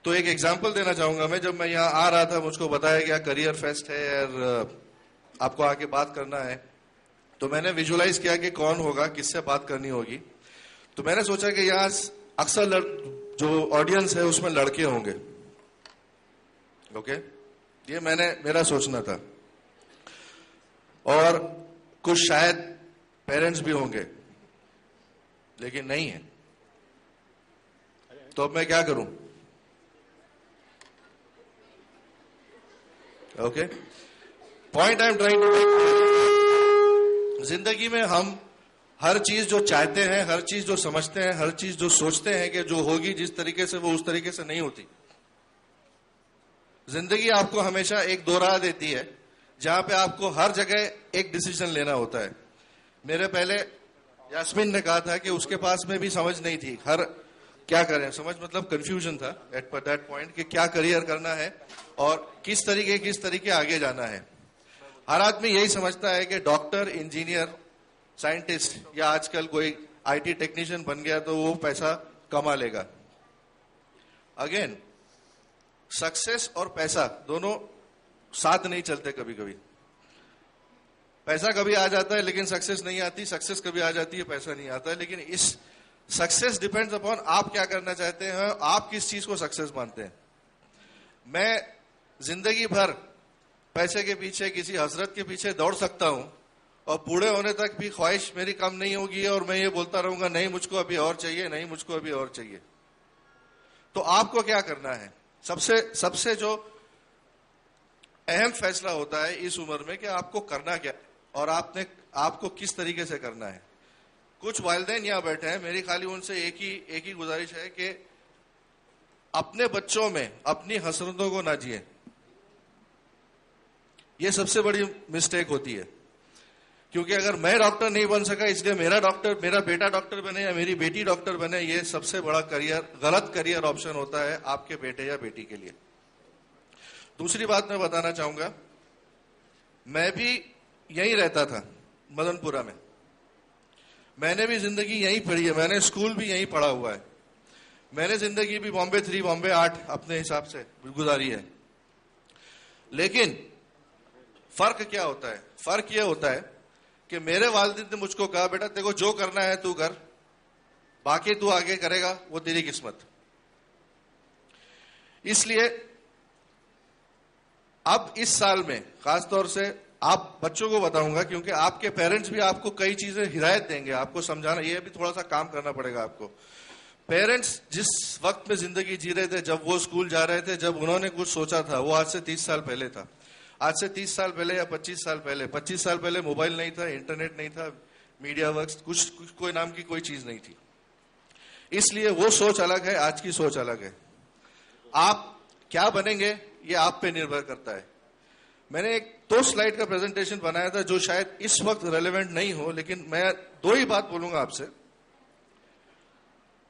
तो एक एग्जांपल देना चाहूंगा मैं, जब मैं यहाँ आ रहा था मुझको बताया गया करियर फेस्ट है और आपको आके बात करना है, तो मैंने विजुलाइज किया कि कौन होगा, किससे बात करनी होगी। तो मैंने सोचा कि यहाँ अक्सर जो ऑडियंस है उसमें लड़के होंगे, ओके, ये मेरा सोचना था, और कुछ शायद पेरेंट्स भी होंगे, लेकिन नहीं है। तो अब मैं क्या करूं? Okay, point I am trying to make, जिंदगी में हम हर चीज जो चाहते हैं, हर चीज जो समझते हैं, हर चीज जो सोचते हैं कि जो होगी जिस तरीके से, वो उस तरीके से नहीं होती। जिंदगी आपको हमेशा एक दो राह देती है जहां पे आपको हर जगह एक डिसीजन लेना होता है। मेरे पहले यास्मीन ने कहा था कि उसके पास में भी समझ नहीं थी, हर क्या करें, समझ मतलब कंफ्यूजन था एट दैट पॉइंट कि क्या करियर करना है और किस तरीके आगे जाना है। हर आदमी यही समझता है कि डॉक्टर, इंजीनियर, साइंटिस्ट या आजकल कोई आईटी टेक्नीशियन बन गया तो वो पैसा कमा लेगा। अगेन, सक्सेस और पैसा दोनों साथ नहीं चलते। कभी कभी पैसा कभी आ जाता है लेकिन सक्सेस नहीं आती, सक्सेस कभी आ जाती है, पैसा नहीं आता है। लेकिन इस सक्सेस डिपेंड्स अपॉन आप क्या करना चाहते हैं, आप किस चीज को सक्सेस मानते हैं। मैं जिंदगी भर पैसे के पीछे, किसी हसरत के पीछे दौड़ सकता हूं और बूढ़े होने तक भी ख्वाहिश मेरी कम नहीं होगी और मैं ये बोलता रहूंगा नहीं मुझको अभी और चाहिए, नहीं मुझको अभी और चाहिए। तो आपको क्या करना है? सबसे जो अहम फैसला होता है इस उम्र में कि आपको करना क्या और आपको किस तरीके से करना है। कुछ वालिदैन यहां बैठे हैं, मेरी खाली उनसे एक ही गुजारिश है कि अपने बच्चों में अपनी हसरतों को ना जिए। ये सबसे बड़ी मिस्टेक होती है, क्योंकि अगर मैं डॉक्टर नहीं बन सका इसलिए मेरा बेटा डॉक्टर बने या मेरी बेटी डॉक्टर बने, ये सबसे बड़ा गलत करियर ऑप्शन होता है आपके बेटे या बेटी के लिए। दूसरी बात मैं बताना चाहूंगा, मैं भी यहीं रहता था मदनपुरा में, मैंने भी जिंदगी यहीं पढ़ी है, मैंने स्कूल भी यहीं पढ़ा हुआ है, मैंने जिंदगी भी बॉम्बे 3 बॉम्बे 8 अपने हिसाब से गुजारी है। लेकिन फर्क क्या होता है? फर्क यह होता है कि मेरे वालिद ने मुझको कहा बेटा तेरे को जो करना है तू कर, बाकी तू आगे करेगा वो तेरी किस्मत। इसलिए अब इस साल में खासतौर से आप बच्चों को बताऊंगा, क्योंकि आपके पेरेंट्स भी आपको कई चीजें हिदायत देंगे, आपको समझाना, ये भी थोड़ा सा काम करना पड़ेगा आपको। पेरेंट्स जिस वक्त में जिंदगी जी रहे थे, जब वो स्कूल जा रहे थे, जब उन्होंने कुछ सोचा था, वो आज से 30 साल पहले था। आज से 30 साल पहले या 25 साल पहले, 25 साल पहले मोबाइल नहीं था, इंटरनेट नहीं था, मीडिया वर्क्स कुछ कोई नाम की कोई चीज नहीं थी। इसलिए वो सोच अलग है, आज की सोच अलग है। आप क्या बनेंगे ये आप पे निर्भर करता है। मैंने एक 2 स्लाइड का प्रेजेंटेशन बनाया था जो शायद इस वक्त रेलेवेंट नहीं हो, लेकिन मैं 2 ही बात बोलूंगा आपसे।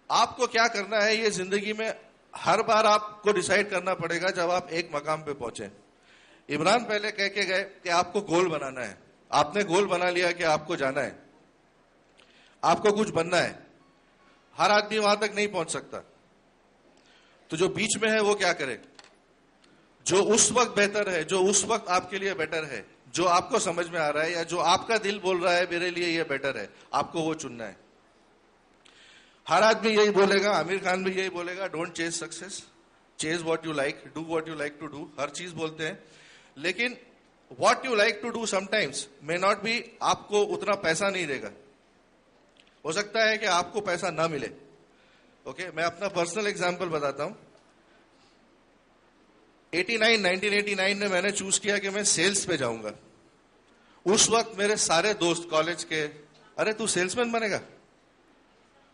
आपको क्या करना है ये जिंदगी में हर बार आपको डिसाइड करना पड़ेगा जब आप एक मकाम पे पहुंचे। इमरान पहले कह के गए कि आपको गोल बनाना है, आपने गोल बना लिया कि आपको जाना है, आपको कुछ बनना है। हर आदमी वहां तक नहीं पहुंच सकता, तो जो बीच में है वो क्या करे, जो उस वक्त बेहतर है, जो उस वक्त आपके लिए बेटर है, जो आपको समझ में आ रहा है या जो आपका दिल बोल रहा है मेरे लिए ये बेटर है, आपको वो चुनना है। हर आदमी यही बोलेगा, आमिर खान भी यही बोलेगा, don't chase success, chase what you like, do what you like to do. हर चीज बोलते हैं, लेकिन what you like to do sometimes may not be, आपको उतना पैसा नहीं देगा। हो सकता है कि आपको पैसा ना मिले। ओके, मैं अपना पर्सनल एग्जांपल बताता हूं। 1989 में मैंने चूज किया कि मैं सेल्स पे जाऊंगा। उस वक्त मेरे सारे दोस्त कॉलेज के, अरे तू सेल्समैन बनेगा,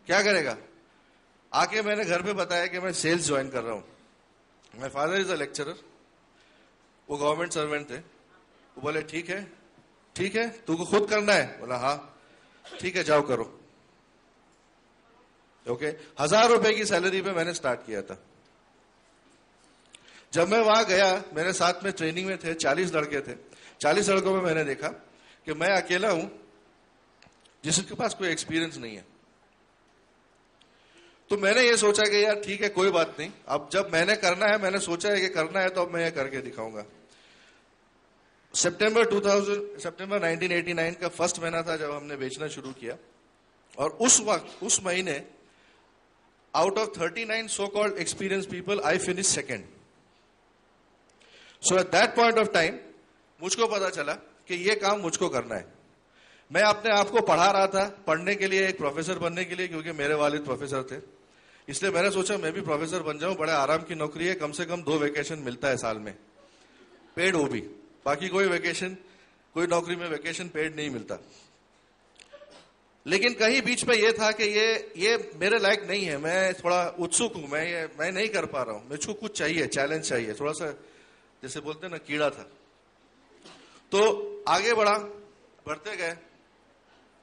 क्या करेगा? आके मैंने घर पे बताया कि मैं सेल्स ज्वाइन कर रहा हूं। My father is a lecturer, वो गवर्नमेंट सर्वेंट थे। वो बोले ठीक है तुमको खुद करना है? बोला हाँ ठीक है जाओ करो। ओके, 1000 रुपए की सैलरी पे मैंने स्टार्ट किया था। जब मैं वहां गया, मेरे साथ में ट्रेनिंग में थे 40 लड़के थे। 40 लड़कों में मैंने देखा कि मैं अकेला हूं जिसके पास कोई एक्सपीरियंस नहीं है। तो मैंने ये सोचा कि यार ठीक है, कोई बात नहीं, अब जब मैंने करना है, मैंने सोचा है कि करना है, तो अब मैं ये करके दिखाऊंगा। सितंबर 1989 का फर्स्ट महीना था जब हमने बेचना शुरू किया, और उस वक्त, उस महीने, out of 39 so called experience people, I finish second. So at that point of time मुझको पता चला कि ये काम मुझको करना है। मैं अपने आप को पढ़ा रहा था, पढ़ने के लिए, एक प्रोफेसर बनने के लिए, क्योंकि मेरे वालिद प्रोफेसर थे। इसलिए मैंने सोचा मैं भी प्रोफेसर बन जाऊं, बड़े आराम की नौकरी है, कम से कम 2 वेकेशन मिलता है साल में, पेड वो भी। बाकी कोई वेकेशन, कोई नौकरी में वेकेशन पेड नहीं मिलता। लेकिन कहीं बीच में ये था कि ये मेरे लायक नहीं है, मैं थोड़ा उत्सुक हूं, मैं नहीं कर पा रहा हूं, मुझको कुछ चाहिए, चैलेंज चाहिए, थोड़ा सा जैसे बोलते हैं ना, कीड़ा था। तो आगे बढ़ते गए।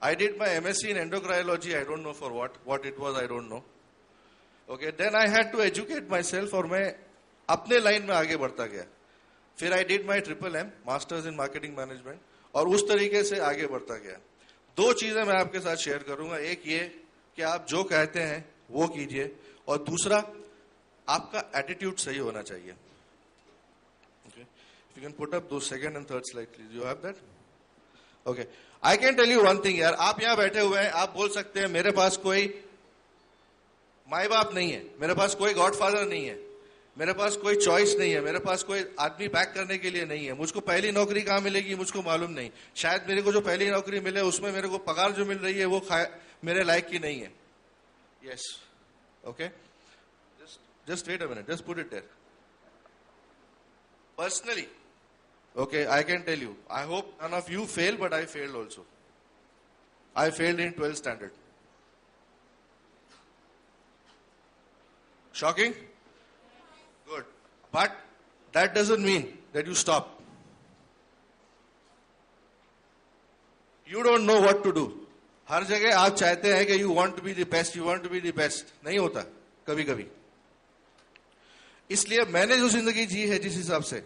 I did my MSc in endocrinology, I don't know for what it was, I don't know. Okay, then I had to educate myself, और मैं अपने लाइन में आगे बढ़ता गया। फिर I did my MMM, masters in marketing management, और उस तरीके से आगे बढ़ता गया। 2 चीजें मैं आपके साथ शेयर करूंगा। एक ये कि आप जो कहते हैं वो कीजिए, और दूसरा, आपका एटीट्यूड सही होना चाहिए। If you can put up those second and third slide, please. You have that? Okay. I can tell you one thing, यार, आप यहाँ बैठे हुए हैं, आप बोल सकते हैं मेरे पास कोई माई बाप नहीं है, मेरे पास कोई गॉडफादर नहीं है, मेरे पास कोई चॉइस नहीं है, मेरे पास कोई आदमी बैक करने के लिए नहीं है, मुझको पहली नौकरी कहाँ मिलेगी मुझको मालूम नहीं, शायद मेरे को जो पहली नौकरी मिले उसमें मेरे को पगार जो मिल रही है वो मेरे लायक की नहीं है। Yes, okay, just wait a minute, just put it there. Personally, okay, I can tell you, I hope none of you fail, but I failed also. I failed in 12th standard. Shocking? Good. But that doesn't mean that you stop. You don't know what to do. हर जगह आप चाहते हैं कि you want to be the best, you want to be the best. नहीं होता कभी कभी। इसलिए मैंने जो जिंदगी जी है जिस हिसाब से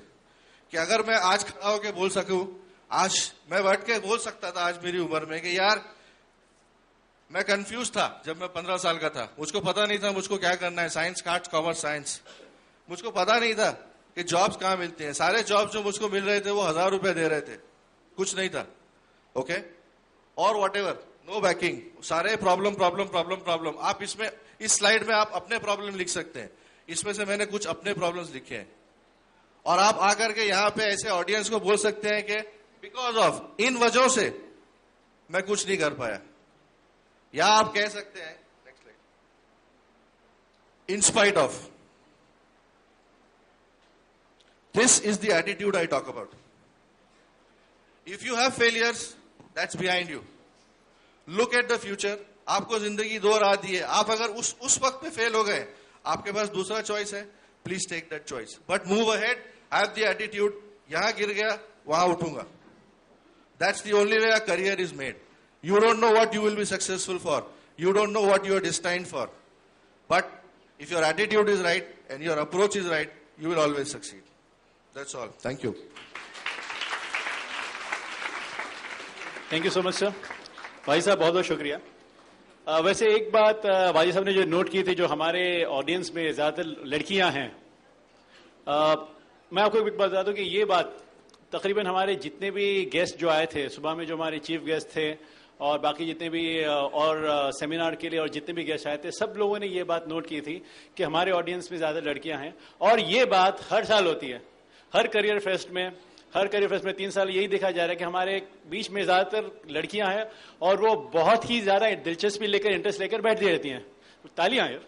कि अगर मैं आज खड़ा होकर बोल सकूं, आज मैं बैठ के बोल सकता था आज मेरी उम्र में कि यार मैं कंफ्यूज था जब मैं 15 साल का था, मुझको पता नहीं था मुझको क्या करना है, साइंस, आर्ट्स, कॉमर्स, साइंस, मुझको पता नहीं था कि जॉब्स कहाँ मिलती हैं। सारे जॉब्स जो मुझको मिल रहे थे वो 1000 रुपए दे रहे थे, कुछ नहीं था। ओके, और व्हाटएवर, नो बैकिंग, सारे प्रॉब्लम। आप इसमें, इस स्लाइड में आप अपने प्रॉब्लम लिख सकते हैं, इसमें से मैंने कुछ अपने प्रॉब्लम्स लिखे हैं, और आप आकर के यहाँ पे ऐसे ऑडियंस को बोल सकते हैं कि बिकॉज ऑफ, इन वजहों से मैं कुछ नहीं कर पाया, या आप कह सकते हैं next slide, in spite of. This is the attitude I talk about. If you have failures, that's behind you, look at the future. आपको जिंदगी 2 राह दी है, आप अगर उस वक्त पे फेल हो गए, आपके पास दूसरा चॉइस है, please take that choice, but move ahead, have the attitude, यहां गिर गया वहां उठूंगा। That's the only way a career is made. You don't know what you will be successful for, you don't know what you are destined for, but if your attitude is right and your approach is right, you will always succeed. That's all, thank you. Thank you so much sir. भाई साहब बहुत बहुत शुक्रिया। वैसे एक बात वाजी साहब ने जो नोट की थी, जो हमारे ऑडियंस में ज़्यादातर लड़कियां हैं, मैं आपको एक बात बता दूं कि ये बात तकरीबन हमारे जितने भी गेस्ट जो आए थे सुबह में, जो हमारे चीफ गेस्ट थे और बाकी जितने भी और सेमिनार के लिए और जितने भी गेस्ट आए थे, सब लोगों ने ये बात नोट की थी कि हमारे ऑडियंस में ज़्यादा लड़कियां हैं। और ये बात हर साल होती है, हर करियर फेस्ट में 3 साल यही देखा जा रहा है कि हमारे बीच में ज्यादातर लड़कियां हैं और वो बहुत ही ज्यादा दिलचस्पी लेकर, इंटरेस्ट लेकर बैठती रहती हैं। तालियां यार।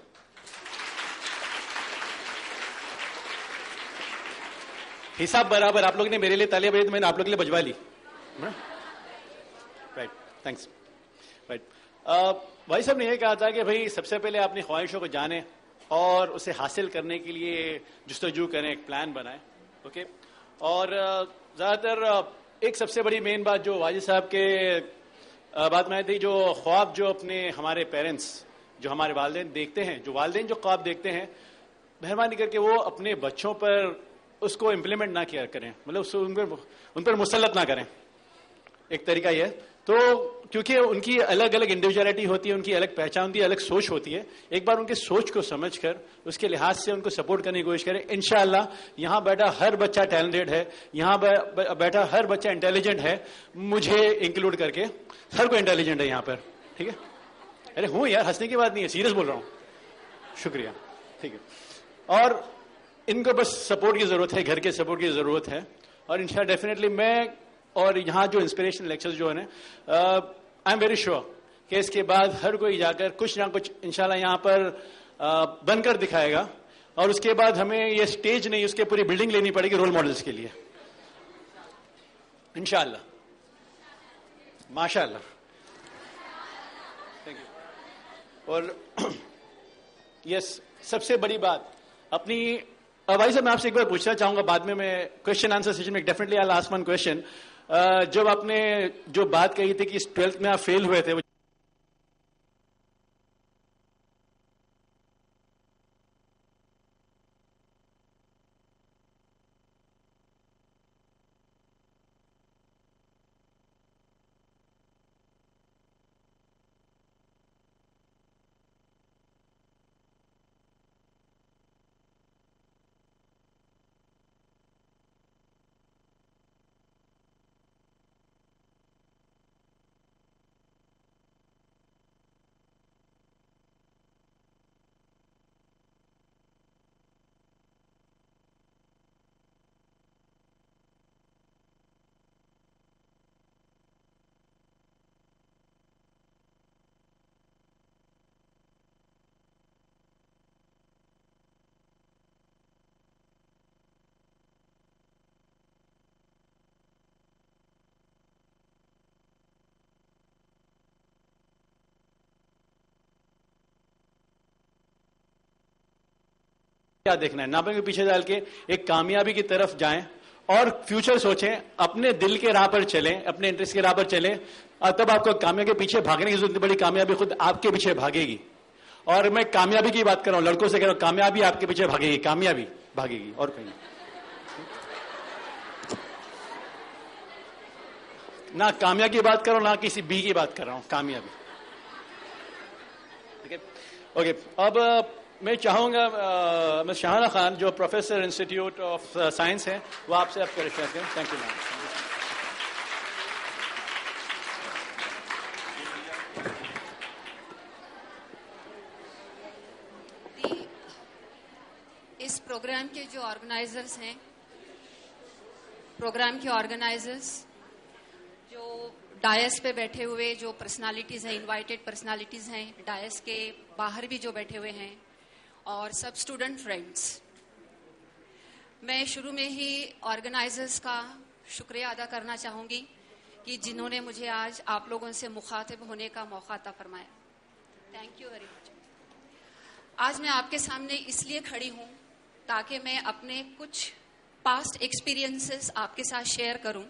हिसाब बराबर, आप लोग ने मेरे लिए तालियां बजाई तो मैंने आप लोग के लिए बजवा ली। Right, thanks. राइट, भाई साहब ने यह कहा था कि भाई सबसे पहले अपनी ख्वाहिशों को जाने और उसे हासिल करने के लिए जुस्तजू करें, एक प्लान बनाएं। ओके, और ज़्यादातर एक सबसे बड़ी मेन बात जो वाजिद साहब के बात में आई थी, जो ख्वाब जो अपने हमारे पेरेंट्स, जो हमारे वालिदैन देखते हैं, जो वालिदैन जो ख्वाब देखते हैं, मेहरबानी करके वो अपने बच्चों पर उसको इम्प्लीमेंट ना किया करें, मतलब उसको उन पर मुसल्लत ना करें। एक तरीका यह है। तो क्योंकि उनकी अलग अलग इंडिविजुअलिटी होती है, उनकी अलग पहचान होती है, अलग सोच होती है, एक बार उनके सोच को समझकर उसके लिहाज से उनको सपोर्ट करने की कोशिश करें। इंशाअल्लाह यहाँ बैठा हर बच्चा टैलेंटेड है, यहाँ बैठा हर बच्चा इंटेलिजेंट है, मुझे इंक्लूड करके हर कोई इंटेलिजेंट है यहाँ पर, ठीक है? अरे हूँ यार, हंसने की बात नहीं है, सीरियस बोल रहा हूँ। शुक्रिया, ठीक है। और इनको बस सपोर्ट की जरूरत है, घर के सपोर्ट की जरूरत है। और इंशाल्लाह डेफिनेटली मैं और यहाँ जो इंस्पिरेशनल लेक्चर्स जो है ना, आई एम वेरी श्योर कि इसके बाद हर कोई जाकर कुछ ना कुछ इंशाल्लाह यहाँ पर बनकर दिखाएगा। और उसके बाद हमें ये स्टेज नहीं, उसके पूरी बिल्डिंग लेनी पड़ेगी रोल मॉडल्स के लिए, इंशाल्लाह, माशाल्लाह। Thank you. और यस, सबसे बड़ी बात अपनी भाई साहब, मैं आपसे एक बार पूछना चाहूंगा, बाद में मैं क्वेश्चन आंसर सेशन में definitely I will ask one question. जब आपने जो बात कही थी कि 12th में आप फेल हुए थे, क्या देखना है? नापे के पीछे डाल के एक कामयाबी की तरफ जाएं और फ्यूचर सोचें, अपने दिल के राह पर चलें, अपने इंटरेस्ट के राह पर चलें, और तब आपको कामयाबी के पीछे भागने की जरूरत नहीं पड़ी, कामयाबी खुद आपके पीछे भागेगी। और मैं कामयाबी की बात कर रहा हूं, लड़कों से कह रहा हूं, कामयाबी आपके पीछे भागेगी, कामयाबी भागेगी, और कहीं ना। कामयाबी की बात कर रहा हूं, ना किसी बी की बात कर रहा हूं, कामयाबी। ठीक है, ओके। अब मैं चाहूंगा मैं शाहाना खान, जो प्रोफेसर इंस्टीट्यूट ऑफ साइंस है, वो आपसे आपका रिश्ता करें। Thank you ma'am. इस प्रोग्राम के जो ऑर्गेनाइजर्स हैं, प्रोग्राम के ऑर्गेनाइजर्स, जो डायस पे बैठे हुए जो पर्सनालिटीज हैं, इनवाइटेड पर्सनालिटीज हैं, डायस के बाहर भी जो बैठे हुए हैं, और सब स्टूडेंट फ्रेंड्स, मैं शुरू में ही ऑर्गेनाइजर्स का शुक्रिया अदा करना चाहूंगी कि जिन्होंने मुझे आज आप लोगों से मुखातिब होने का मौका अता फरमाया। Thank you very much. आज मैं आपके सामने इसलिए खड़ी हूं ताकि मैं अपने कुछ पास्ट एक्सपीरियंसेस आपके साथ शेयर करूं,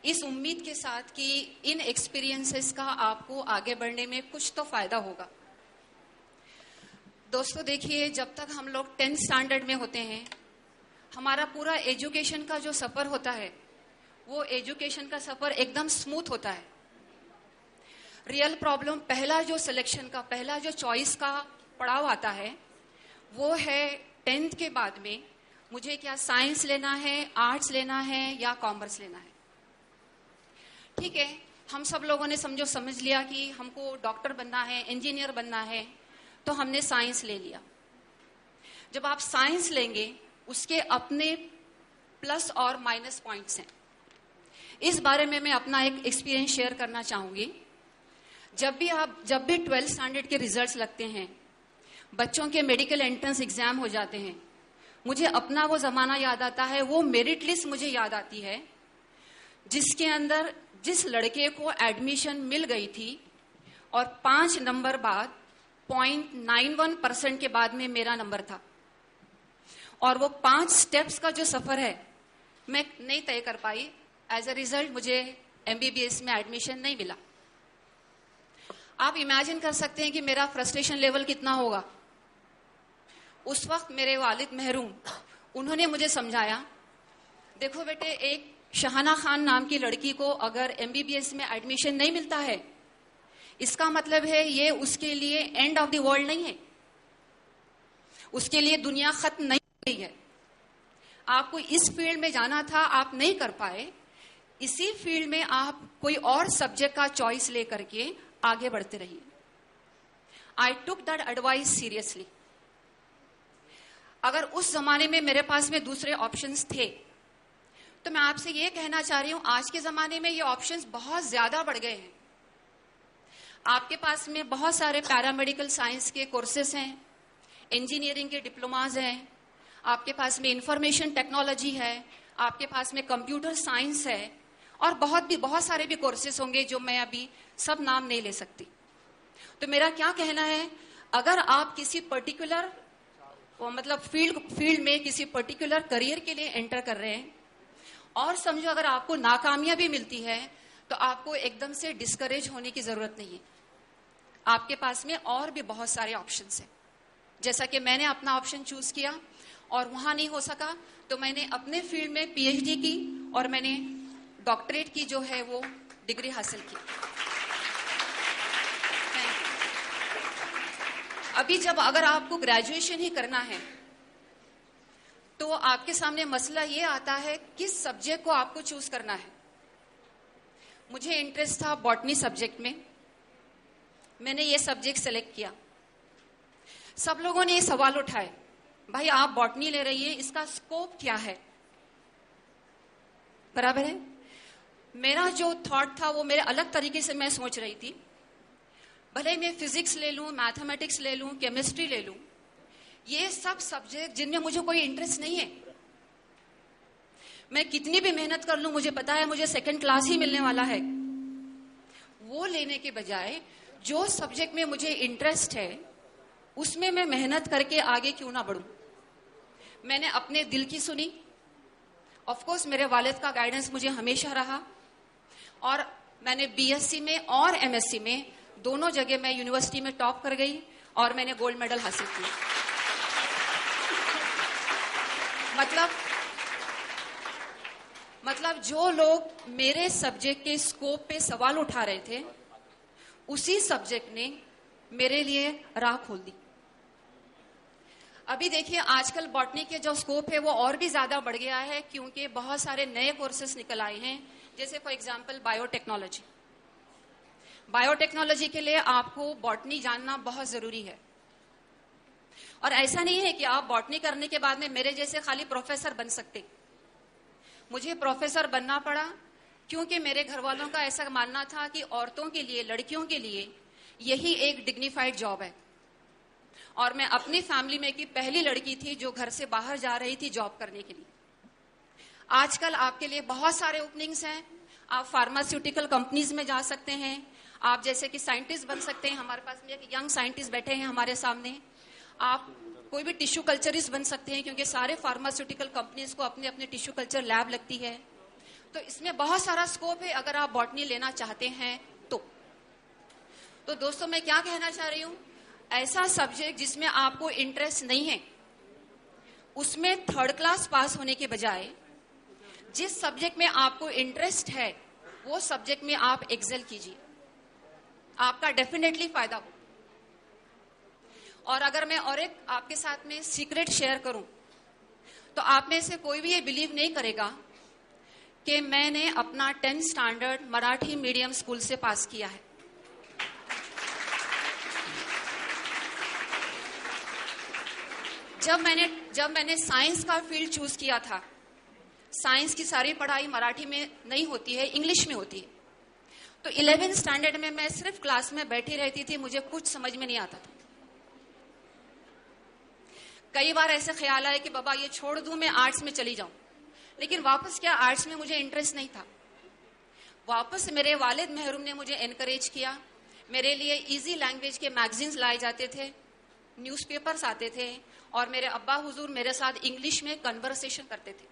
इस उम्मीद के साथ कि इन एक्सपीरियंसेस का आपको आगे बढ़ने में कुछ तो फायदा होगा। दोस्तों देखिए, जब तक हम लोग 10th स्टैंडर्ड में होते हैं, हमारा पूरा एजुकेशन का जो सफर होता है, वो एजुकेशन का सफर एकदम स्मूथ होता है। रियल प्रॉब्लम, पहला जो सिलेक्शन का, पहला जो चॉइस का पड़ाव आता है, वो है 10th के बाद में मुझे क्या साइंस लेना है, आर्ट्स लेना है या कॉमर्स लेना है। ठीक है, हम सब लोगों ने समझ लिया कि हमको डॉक्टर बनना है, इंजीनियर बनना है, तो हमने साइंस ले लिया। जब आप साइंस लेंगे, उसके अपने प्लस और माइनस पॉइंट्स हैं। इस बारे में मैं अपना एक एक्सपीरियंस शेयर करना चाहूंगी। जब भी 12th स्टैंडर्ड के रिजल्ट्स लगते हैं, बच्चों के मेडिकल एंट्रेंस एग्जाम हो जाते हैं, मुझे अपना वो जमाना याद आता है, वो मेरिट लिस्ट मुझे याद आती है, जिसके अंदर जिस लड़के को एडमिशन मिल गई थी और 5 नंबर बाद 0.91% के बाद में मेरा नंबर था, और वो 5 स्टेप्स का जो सफर है मैं नहीं तय कर पाई। एज अ रिजल्ट मुझे MBBS में एडमिशन नहीं मिला। आप इमेजिन कर सकते हैं कि मेरा फ्रस्ट्रेशन लेवल कितना होगा। उस वक्त मेरे वालिद महरूम, उन्होंने मुझे समझाया, देखो बेटे, एक शहाना खान नाम की लड़की को अगर MBBS में एडमिशन नहीं मिलता है, इसका मतलब है ये उसके लिए एंड ऑफ द वर्ल्ड नहीं है, उसके लिए दुनिया खत्म नहीं हुई है। आपको इस फील्ड में जाना था, आप नहीं कर पाए, इसी फील्ड में आप कोई और सब्जेक्ट का चॉइस लेकर के आगे बढ़ते रहिए। आई टुक दैट एडवाइस सीरियसली। अगर उस जमाने में मेरे पास में दूसरे ऑप्शंस थे, तो मैं आपसे ये कहना चाह रही हूं, आज के जमाने में ये ऑप्शंस बहुत ज्यादा बढ़ गए हैं। आपके पास में बहुत सारे पैरामेडिकल साइंस के कोर्सेस हैं, इंजीनियरिंग के डिप्लोमाज हैं, आपके पास में इंफॉर्मेशन टेक्नोलॉजी है, आपके पास में कंप्यूटर साइंस है, और बहुत सारे भी कोर्सेस होंगे जो मैं अभी सब नाम नहीं ले सकती। तो मेरा क्या कहना है, अगर आप किसी पर्टिकुलर मतलब फील्ड में किसी पर्टिकुलर करियर के लिए एंटर कर रहे हैं, और समझो अगर आपको नाकामयाबी मिलती है, तो आपको एकदम से डिस्करेज होने की जरूरत नहीं है। आपके पास में और भी बहुत सारे ऑप्शंस हैं। जैसा कि मैंने अपना ऑप्शन चूज किया और वहां नहीं हो सका, तो मैंने अपने फील्ड में PhD की और मैंने डॉक्टरेट की जो है वो डिग्री हासिल की। अभी जब अगर आपको ग्रेजुएशन ही करना है, तो आपके सामने मसला ये आता है किस सब्जेक्ट को आपको चूज करना है। मुझे इंटरेस्ट था बॉटनी सब्जेक्ट में, मैंने ये सब्जेक्ट सेलेक्ट किया। सब लोगों ने ये सवाल उठाए, भाई आप बॉटनी ले रही है, इसका स्कोप क्या है? बराबर है। मेरा जो थॉट था वो मेरे अलग तरीके से मैं सोच रही थी। भले मैं फिजिक्स ले लूं, मैथमेटिक्स ले लूं, केमिस्ट्री ले लूं, ये सब सब्जेक्ट जिनमें मुझे कोई इंटरेस्ट नहीं है, मैं कितनी भी मेहनत कर लूं, मुझे पता है मुझे सेकंड क्लास ही मिलने वाला है, वो लेने के बजाय जो सब्जेक्ट में मुझे इंटरेस्ट है उसमें मैं मेहनत करके आगे क्यों ना बढ़ूं। मैंने अपने दिल की सुनी। ऑफ कोर्स मेरे वालिद का गाइडेंस मुझे हमेशा रहा, और मैंने BSc में और MSc में दोनों जगह मैं यूनिवर्सिटी में टॉप कर गई और मैंने गोल्ड मेडल हासिल किया। मतलब जो लोग मेरे सब्जेक्ट के स्कोप पे सवाल उठा रहे थे, उसी सब्जेक्ट ने मेरे लिए राह खोल दी। अभी देखिए, आजकल बॉटनी के जो स्कोप है वो और भी ज्यादा बढ़ गया है, क्योंकि बहुत सारे नए कोर्सेस निकल आए हैं। जैसे फॉर एग्जांपल बायोटेक्नोलॉजी। बायोटेक्नोलॉजी के लिए आपको बॉटनी जानना बहुत जरूरी है। और ऐसा नहीं है कि आप बॉटनी करने के बाद में मेरे जैसे खाली प्रोफेसर बन सकते। मुझे प्रोफेसर बनना पड़ा क्योंकि मेरे घर वालों का ऐसा मानना था कि औरतों के लिए, लड़कियों के लिए यही एक डिग्निफाइड जॉब है। और मैं अपनी फैमिली में की पहली लड़की थी जो घर से बाहर जा रही थी जॉब करने के लिए। आजकल आपके लिए बहुत सारे ओपनिंग्स हैं। आप फार्मास्यूटिकल कंपनीज में जा सकते हैं, आप जैसे कि साइंटिस्ट बन सकते हैं। हमारे पास में एक यंग साइंटिस्ट बैठे हैं हमारे सामने। आप कोई भी टिश्यू कल्चरिस्ट बन सकते हैं, क्योंकि सारे फार्मास्यूटिकल कंपनीज को अपने अपने टिश्यू कल्चर लैब लगती है। तो इसमें बहुत सारा स्कोप है अगर आप बॉटनी लेना चाहते हैं तो दोस्तों मैं क्या कहना चाह रही हूं, ऐसा सब्जेक्ट जिसमें आपको इंटरेस्ट नहीं है, उसमें थर्ड क्लास पास होने के बजाय जिस सब्जेक्ट में आपको इंटरेस्ट है वो सब्जेक्ट में आप एक्सेल कीजिए, आपका डेफिनेटली फायदा हो। और अगर मैं और एक आपके साथ में सीक्रेट शेयर करूं, तो आप में से कोई भी ये बिलीव नहीं करेगा कि मैंने अपना 10th standard Marathi medium school से पास किया है। जब मैंने साइंस का फील्ड चूज किया था, साइंस की सारी पढ़ाई मराठी में नहीं होती है, इंग्लिश में होती है। तो 11th स्टैंडर्ड में मैं सिर्फ क्लास में बैठी रहती थी, मुझे कुछ समझ में नहीं आता था। कई बार ऐसे ख्याल आया कि बाबा ये छोड़ दूं, मैं आर्ट्स में चली जाऊं, लेकिन वापस क्या, आर्ट्स में मुझे इंटरेस्ट नहीं था। वापस मेरे वालिद महरूम ने मुझे एनकरेज किया। मेरे लिए इजी लैंग्वेज के मैगजीन्स लाए जाते थे, न्यूज़पेपर्स आते थे, और मेरे अब्बा हुजूर मेरे साथ इंग्लिश में कन्वर्सेशन करते थे।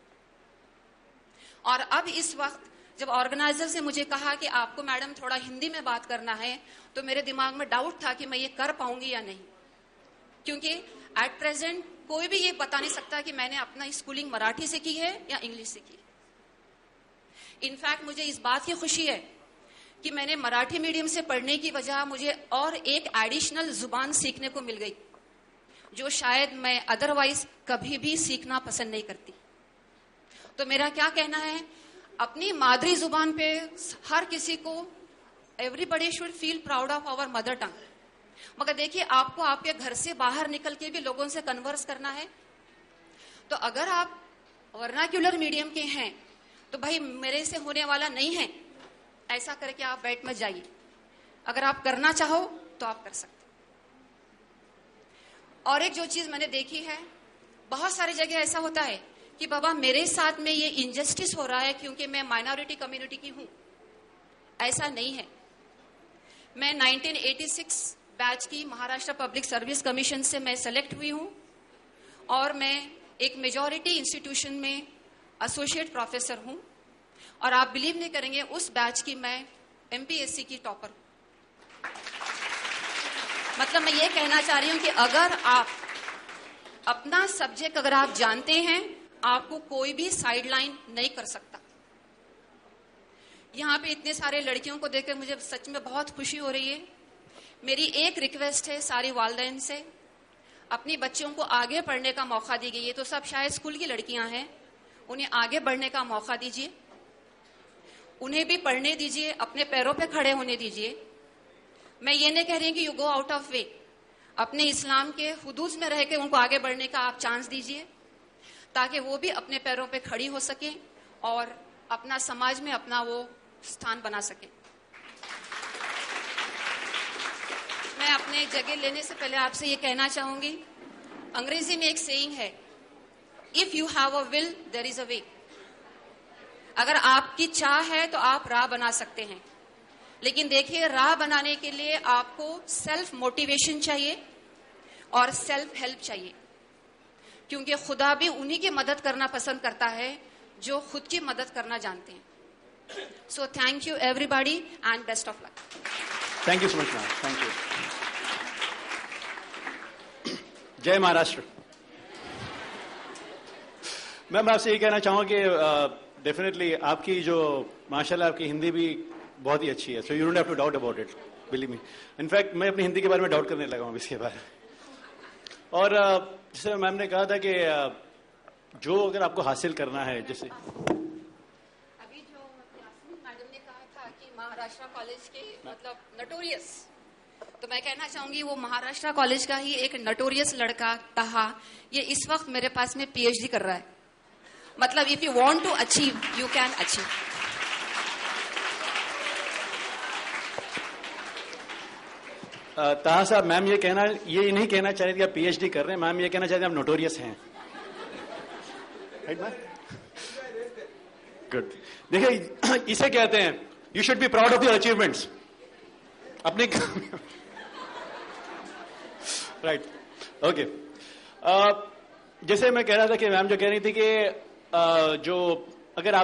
और अब इस वक्त जब ऑर्गेनाइजर से मुझे कहा कि आपको मैडम थोड़ा हिंदी में बात करना है, तो मेरे दिमाग में डाउट था कि मैं ये कर पाऊंगी या नहीं, क्योंकि एट प्रेजेंट कोई भी ये बता नहीं सकता कि मैंने अपना स्कूलिंग मराठी से की है या इंग्लिश से की है। इनफैक्ट मुझे इस बात की खुशी है कि मैंने मराठी मीडियम से पढ़ने की वजह मुझे और एक एडिशनल जुबान सीखने को मिल गई, जो शायद मैं अदरवाइज कभी भी सीखना पसंद नहीं करती। तो मेरा क्या कहना है, अपनी मादरी जुबान पे हर किसी को, everybody should feel proud of our mother tongue. मगर देखिए, आपको आपके घर से बाहर निकल के भी लोगों से कन्वर्स करना है। तो अगर आप वर्नाक्युलर मीडियम के हैं तो भाई मेरे से होने वाला नहीं है, ऐसा करके आप बैठ मत जाइए। अगर आप करना चाहो तो आप कर सकते। और एक जो चीज मैंने देखी है, बहुत सारी जगह ऐसा होता है कि बाबा मेरे साथ में ये इनजस्टिस हो रहा है क्योंकि मैं माइनॉरिटी कम्युनिटी की हूं। ऐसा नहीं है। मैं 1986 बैच की महाराष्ट्र पब्लिक सर्विस कमीशन से मैं सेलेक्ट हुई हूं और मैं एक मेजॉरिटी इंस्टीट्यूशन में एसोसिएट प्रोफेसर हूं। और आप बिलीव नहीं करेंगे, उस बैच की मैं एमपीएससी की टॉपर। मतलब मैं ये कहना चाह रही हूं कि अगर आप अपना सब्जेक्ट अगर आप जानते हैं, आपको कोई भी साइडलाइन नहीं कर सकता। यहाँ पे इतने सारे लड़कियों को देखकर मुझे सच में बहुत खुशी हो रही है। मेरी एक रिक्वेस्ट है सारी वालिदैन से, अपनी बच्चियों को आगे पढ़ने का मौका दीजिए। ये तो सब शायद स्कूल की लड़कियां हैं, उन्हें आगे बढ़ने का मौका दीजिए, उन्हें भी पढ़ने दीजिए, अपने पैरों पे खड़े होने दीजिए। मैं ये नहीं कह रही कि यू गो आउट ऑफ वे, अपने इस्लाम के हुदूद में रह के उनको आगे बढ़ने का आप चांस दीजिए, ताकि वो भी अपने पैरों पे खड़ी हो सके और अपना समाज में अपना वो स्थान बना सके। मैं अपने जगह लेने से पहले आपसे ये कहना चाहूंगी, अंग्रेजी में एक सेइंग है, if you have a will there is a way. अगर आपकी चाह है तो आप राह बना सकते हैं, लेकिन देखिए राह बनाने के लिए आपको सेल्फ मोटिवेशन चाहिए और सेल्फ हेल्प चाहिए, क्योंकि खुदा भी उन्हीं की मदद करना पसंद करता है जो खुद की मदद करना जानते हैं। So thank you everybody and best of luck. Thank you so much ma'am, thank you. जय महाराष्ट्र। मैम आपसे ये कहना चाहूंगा कि डेफिनेटली आपकी जो माशाल्लाह आपकी हिंदी भी बहुत ही अच्छी है, so you don't have to doubt about it, believe me. In fact मैं अपनी हिंदी के बारे में डाउट करने लगा हूं इसके बारे। और जैसे मैम ने कहा था कि जो अगर आपको हासिल करना है, जैसे अभी जो मैडम ने कहा था कि महाराष्ट्र कॉलेज के मतलब नटोरियस, तो मैं कहना चाहूंगी वो महाराष्ट्र कॉलेज का ही एक नटोरियस लड़का कहा, ये इस वक्त मेरे पास में पीएचडी कर रहा है। मतलब if you want to achieve you can achieve. Taha साहब, मैम ये नहीं कहना चाह रही थी आप पीएचडी कर रहे हैं, मैम ये कहना चाहते हैं आप नोटोरियस हैं। गुड। देखिए इसे कहते हैं you should be proud of your achievements, अपने राइट। ओके, जैसे मैं कह रहा था कि मैम जो कह रही थी कि जो अगर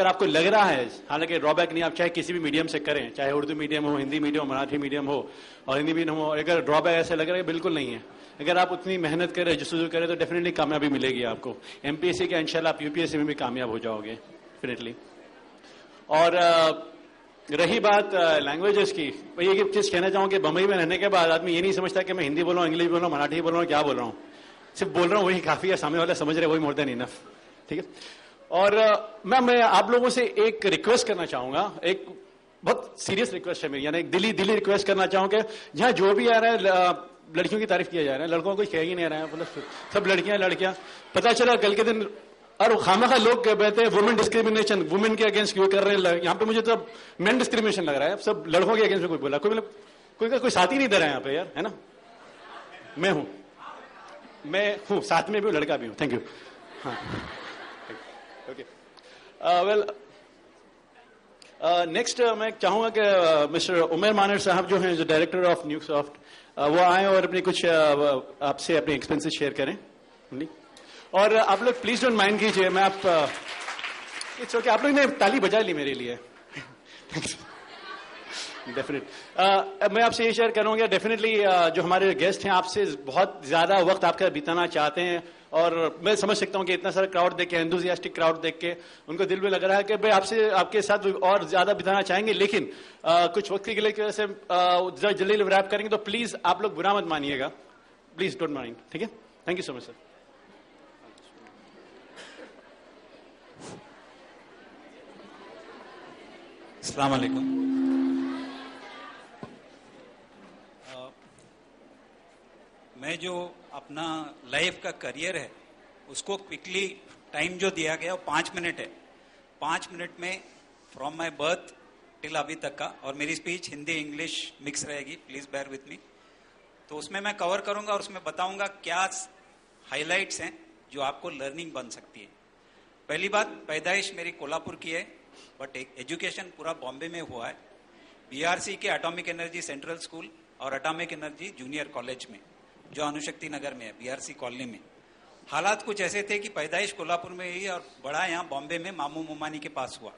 आपको लग रहा है, हालांकि ड्रॉबैक नहीं, आप चाहे किसी भी मीडियम से करें, चाहे उर्दू मीडियम हो, हिंदी मीडियम हो, मराठी मीडियम हो और हिंदी मीडियम हो, अगर ड्रॉबैक ऐसे लग रहा है, बिल्कुल नहीं है। अगर आप उतनी मेहनत करें, जस्तुजू करें, तो डेफिनेटली कामयाबी मिलेगी आपको। एमपीएससी के इंशाल्लाह आप यूपीएससी में भी कामयाब हो जाओगे डेफिनेटली। और रही बात लैंग्वेजेस की, मैं ये चीज कहना चाहूँ कि बम्बई में रहने के बाद आदमी ये नहीं समझता कि मैं हिंदी बोल रहा हूँ, इंग्लिश बोल रहा हूँ, मराठी बोल रहा हूँ, क्या बोल रहा हूँ, सिर्फ बोल रहा हूँ वही काफी है, सामने वाला समझ रहे वही मोर देन इनफ। ठीक है। और मैं आप लोगों से एक रिक्वेस्ट करना चाहूंगा, एक बहुत सीरियस रिक्वेस्ट है मेरी, यानी एक दिली रिक्वेस्ट करना चाहूंगा। जहां जो भी आ रहा है लड़कियों की तारीफ किया जा रहा है, लड़कों को कह ही नहीं रहा है, मतलब सब लड़कियां। पता चला कल के दिन और खामखा लोग कहते हैं वुमेन डिस्क्रिमिनेशन, वुमेन के अगेंस्ट क्यों कर रहे हैं। यहाँ पे मुझे तो मेन डिस्क्रिमिनेशन लग रहा है, सब लड़कों के अगेंस्ट में कोई बोला, कोई साथी नहीं दे रहा है यहाँ पे यार, है ना। मैं हूँ साथ में भी हूँ, लड़का भी हूँ। Thank you. हाँ ओके, वेल नेक्स्ट मैं चाहूंगा कि मिस्टर उमर मानर साहब जो हैं, जो डायरेक्टर ऑफ न्यूज़सॉफ्ट, वो आए और अपने कुछ आपसे अपने एक्सपीरियंसेस शेयर करें। और आप लोग प्लीज डोंट माइंड कीजिए, मैं इट्स ओके, आप लोग ने ताली बजा ली मेरे लिए। डेफिनेट मैं आपसे ये शेयर करूंगा, डेफिनेटली जो हमारे गेस्ट हैं आपसे बहुत ज्यादा वक्त आपका बिताना चाहते हैं, और मैं समझ सकता हूं कि इतना सारा क्राउड देख के, एंथुसियास्टिक क्राउड देख के उनको दिल में लग रहा है कि भाई आपसे आपके साथ और ज्यादा बिताना चाहेंगे, लेकिन कुछ वक्त के लिए की वजह से जल्दी रैप करेंगे, तो प्लीज आप लोग बुरा मत मानिएगा, प्लीज डोंट माइंड, ठीक है? Thank you so much sir. अस्सलाम वालेकुम। मैं जो अपना लाइफ का करियर है उसको क्विकली टाइम जो दिया गया वो 5 मिनट है। 5 मिनट में फ्रॉम माय बर्थ टिल अभी तक का, और मेरी स्पीच हिंदी इंग्लिश मिक्स रहेगी, प्लीज बेयर विथ मी। तो उसमें मैं कवर करूंगा और उसमें बताऊंगा क्या हाइलाइट्स हैं जो आपको लर्निंग बन सकती है। पहली बात, पैदाइश मेरी कोल्हापुर की है, बट एजुकेशन पूरा बॉम्बे में हुआ है, बीआरसी के एटॉमिक एनर्जी सेंट्रल स्कूल और एटॉमिक एनर्जी जूनियर कॉलेज में, जो अनुशक्ति नगर में है, बीआरसी कॉलोनी में। हालात कुछ ऐसे थे कि पैदाइश कोल्हापुर में हुई और बड़ा यहाँ बॉम्बे में मामू मुमानी के पास हुआ।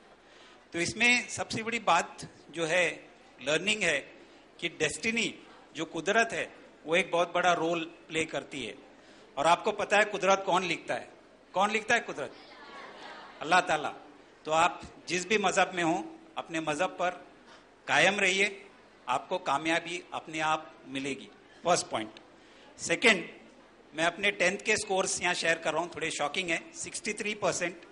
तो इसमें सबसे बड़ी बात जो है लर्निंग है कि डेस्टिनी जो कुदरत है वो एक बहुत बड़ा रोल प्ले करती है। और आपको पता है कुदरत कौन लिखता है? कौन लिखता है कुदरत? अल्लाह ताला। तो आप जिस भी मजहब में हो अपने मजहब पर कायम रहिए, आपको कामयाबी अपने आप मिलेगी। First point. सेकंड, मैं अपने 10th के स्कोर्स यहाँ शेयर कर रहा हूँ, थोड़े शॉकिंग है। 63%,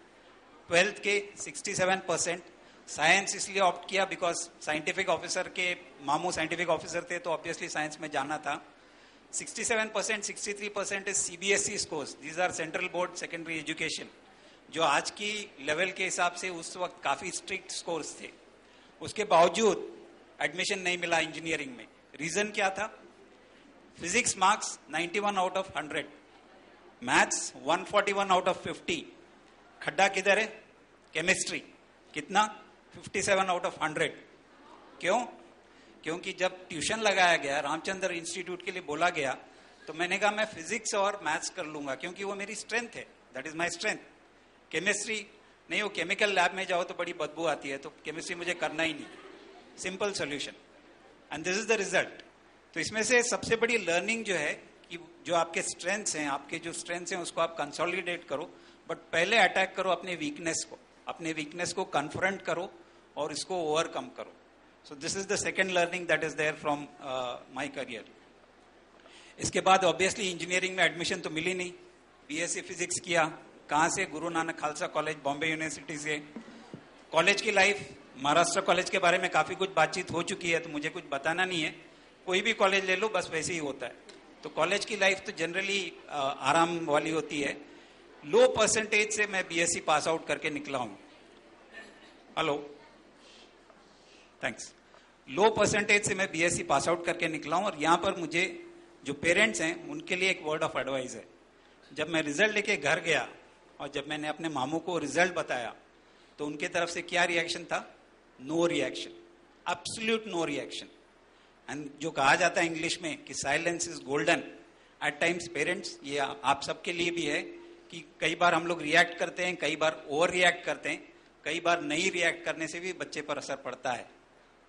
12th के 67%। साइंस इसलिए ऑप्ट किया बिकॉज साइंटिफिक ऑफिसर के मामू साइंटिफिक ऑफिसर थे, तो ऑब्वियसली साइंस में जाना था। 67%, 63% is CBSE scores, these are central board secondary education, जो आज की लेवल के हिसाब से उस वक्त काफी स्ट्रिक्ट स्कोर्स थे। उसके बावजूद एडमिशन नहीं मिला इंजीनियरिंग में। रीजन क्या था? Physics marks 91 out of 100, maths 141 out of 50। खड्डा किधर है? केमिस्ट्री कितना? 57 आउट ऑफ 100। क्यों? क्योंकि जब ट्यूशन लगाया गया, रामचंद्र इंस्टीट्यूट के लिए बोला गया, तो मैंने कहा मैं फिजिक्स और मैथ्स कर लूंगा क्योंकि वो मेरी स्ट्रेंथ है, that is my strength. Chemistry नहीं, वो केमिकल लैब में जाओ तो बड़ी बदबू आती है, तो केमिस्ट्री मुझे करना ही नहीं। Simple solution, and this is the result. तो इसमें से सबसे बड़ी लर्निंग जो है कि जो आपके स्ट्रेंथ्स हैं, आपके जो स्ट्रेंथ्स हैं उसको आप कंसोलिडेट करो, बट पहले अटैक करो अपने वीकनेस को, अपने वीकनेस को कन्फ्रंट करो और इसको ओवरकम करो। So this is the second learning that is there from my career. इसके बाद ऑब्वियसली इंजीनियरिंग में एडमिशन तो मिली नहीं। बीएससी फिजिक्स किया, कहाँ से? गुरु नानक खालसा कॉलेज, बॉम्बे यूनिवर्सिटी से। कॉलेज की लाइफ, महाराष्ट्र कॉलेज के बारे में काफी कुछ बातचीत हो चुकी है, तो मुझे कुछ बताना नहीं है। कोई भी कॉलेज ले लो बस वैसे ही होता है। तो कॉलेज की लाइफ तो जनरली आराम वाली होती है। लो परसेंटेज से मैं बीएससी पास आउट करके निकला हूं। Hello, thanks. लो परसेंटेज से मैं बीएससी पास आउट करके निकला हूं, और यहां पर मुझे जो पेरेंट्स हैं उनके लिए एक वर्ड ऑफ एडवाइस है। जब मैं रिजल्ट लेके घर गया और जब मैंने अपने मामू को रिजल्ट बताया, तो उनके तरफ से क्या रिएक्शन था? No reaction, absolute no reaction. And जो कहा जाता है इंग्लिश में कि silence is golden, at times parents, ये आप सबके लिए भी है कि कई बार हम लोग रिएक्ट करते हैं, कई बार ओवर रिएक्ट करते हैं, कई बार नहीं रिएक्ट करने से भी बच्चे पर असर पड़ता है।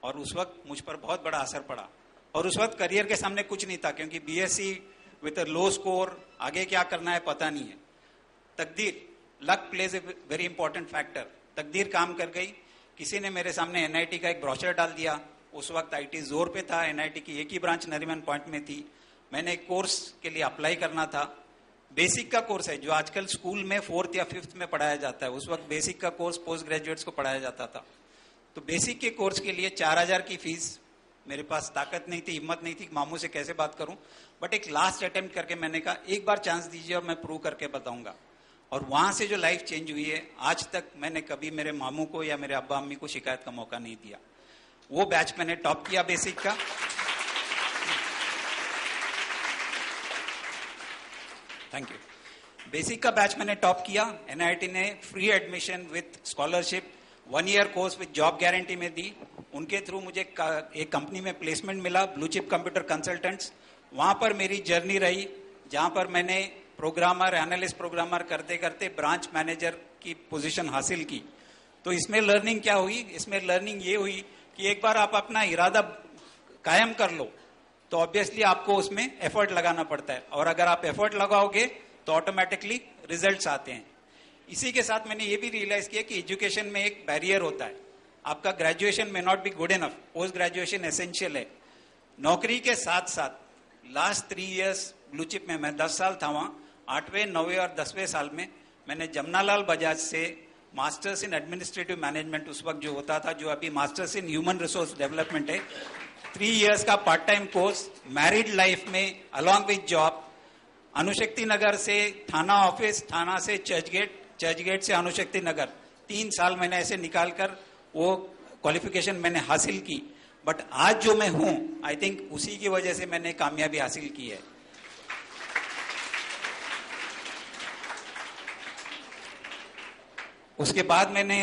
और उस वक्त मुझ पर बहुत बड़ा असर पड़ा, और उस वक्त करियर के सामने कुछ नहीं था, क्योंकि BSc with a low score, आगे क्या करना है पता नहीं है। तकदीर, luck plays a very important factor. तकदीर काम कर गई। किसी ने मेरे सामने एनआईटी का एक ब्रोशर डाल दिया। उस वक्त आईटी जोर पे था, एनआईटी की एक ही ब्रांच नरीमन पॉइंट में थी। मैंने एक कोर्स के लिए अप्लाई करना था। बेसिक का कोर्स है जो आजकल स्कूल में 4th या 5th में पढ़ाया जाता है, उस वक्त बेसिक का कोर्स पोस्ट ग्रेजुएट्स को पढ़ाया जाता था। तो बेसिक के कोर्स के लिए 4000 की फीस, मेरे पास ताकत नहीं थी, हिम्मत नहीं थी, मामू से कैसे बात करूं, बट एक लास्ट अटेम्प्ट करके मैंने कहा एक बार चांस दीजिए और मैं प्रूव करके बताऊंगा। और वहां से जो लाइफ चेंज हुई है, आज तक मैंने कभी मेरे मामू को या मेरे अब्बा अम्मी को शिकायत का मौका नहीं दिया। वो बैच मैंने टॉप किया बेसिक का। Thank you. बेसिक का बैच मैंने टॉप किया। एनआईटी ने free admission with scholarship 1 year course with job guarantee में दी। उनके थ्रू मुझे एक कंपनी में प्लेसमेंट मिला, ब्लू चिप कंप्यूटर कंसल्टेंट्स। वहां पर मेरी जर्नी रही, जहां पर मैंने प्रोग्रामर, एनालिस्ट प्रोग्रामर करते करते ब्रांच मैनेजर की पोजीशन हासिल की। तो इसमें लर्निंग क्या हुई? इसमें लर्निंग ये हुई कि कि एक बार आप अपना इरादा कायम कर लो तो ऑब्वियसली आपको उसमें एफर्ट लगाना पड़ता है, और अगर आप एफर्ट लगाओगे तो ऑटोमेटिकली रिजल्ट्स आते हैं। इसी के साथ मैंने ये भी रियलाइज किया कि एजुकेशन में एक बैरियर होता है। आपका ग्रेजुएशन में not be good enough, post graduation essential है। नौकरी के साथ साथ लास्ट 3 इयर्स ब्लू चिप में मैं 10 साल था वहां, 8वें 9वें और 10वें साल में मैंने जमनालाल बजाज से मास्टर्स इन एडमिनिस्ट्रेटिव मैनेजमेंट उस वक्त जो होता था, जो अभी masters in human resource development है, 3 इयर्स का part time course married life में अलॉन्ग विथ जॉब, अनुशक्ति नगर से थाना ऑफिस, थाना से चर्चगेट, चर्चगेट से अनुशक्ति नगर, 3 साल मैंने ऐसे निकालकर वो क्वालिफिकेशन मैंने हासिल की। बट आज जो मैं हूं, आई थिंक उसी की वजह से मैंने कामयाबी हासिल की है। उसके बाद मैंने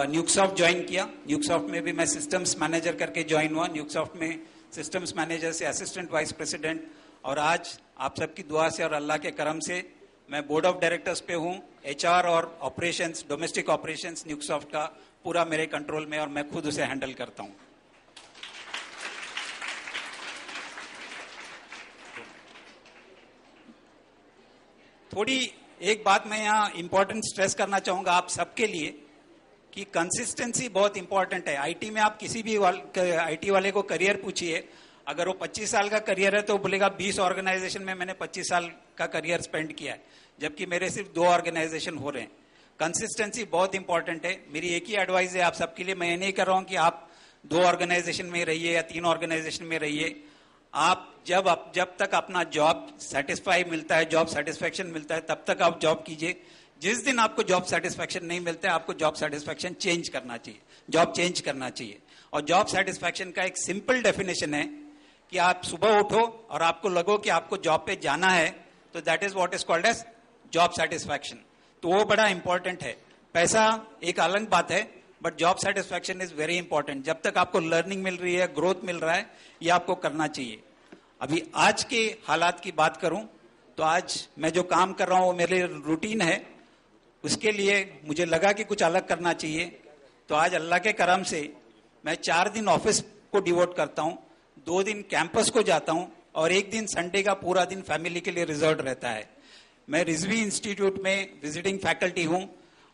न्यूकसॉफ्ट ज्वाइन किया। न्यूकसॉफ्ट में भी मैं सिस्टम्स मैनेजर करके ज्वाइन हुआ। न्यूकसॉफ्ट में सिस्टम्स मैनेजर से असिस्टेंट वाइस प्रेसिडेंट, और आज आप सबकी दुआ से और अल्लाह के करम से मैं बोर्ड ऑफ डायरेक्टर्स पे हूं। HR और ऑपरेशंस, डोमेस्टिक ऑपरेशंस न्यूकसॉफ्ट का पूरा मेरे कंट्रोल में, और मैं खुद उसे हैंडल करता हूं। थोड़ी एक बात मैं यहाँ इंपॉर्टेंट स्ट्रेस करना चाहूंगा आप सबके लिए कि कंसिस्टेंसी बहुत इंपॉर्टेंट है। आईटी में आप किसी भी आईटी वाले को करियर पूछिए, अगर वो 25 साल का करियर है तो बोलेगा 20 ऑर्गेनाइजेशन में मैंने 25 साल का करियर स्पेंड किया है, जबकि मेरे सिर्फ 2 ऑर्गेनाइजेशन हो रहे हैं। कंसिस्टेंसी बहुत इंपॉर्टेंट है। मेरी एक ही एडवाइस है आप सबके लिए, मैं ये नहीं कर रहा हूं कि आप 2 ऑर्गेनाइजेशन में रहिए या 3 ऑर्गेनाइजेशन में रहिए। आप जब तक अपना जॉब सेटिस्फाई मिलता है, जॉब सेटिस्फेक्शन मिलता है, तब तक आप जॉब कीजिए। जिस दिन आपको जॉब सेटिस्फेक्शन नहीं मिलता है, आपको जॉब सेटिस्फेक्शन चेंज करना चाहिए, जॉब चेंज करना चाहिए। और जॉब सेटिस्फेक्शन का एक सिंपल डेफिनेशन है कि आप सुबह उठो और आपको लगो कि आपको जॉब पे जाना है, तो that is what is called as job satisfaction. तो वो बड़ा इंपॉर्टेंट है। पैसा एक अलग बात है, but job satisfaction is very important. जब तक आपको लर्निंग मिल रही है, ग्रोथ मिल रहा है, ये आपको करना चाहिए। अभी आज के हालात की बात करूं तो आज मैं जो काम कर रहा हूं वो मेरे रूटीन है, उसके लिए मुझे लगा कि कुछ अलग करना चाहिए। तो आज अल्लाह के करम से मैं 4 दिन ऑफिस को डिवोट करता हूं, 2 दिन कैंपस को जाता हूं, और 1 दिन संडे का पूरा दिन फैमिली के लिए रिजर्व रहता है। मैं रिजवी इंस्टीट्यूट में विजिटिंग फैकल्टी हूं,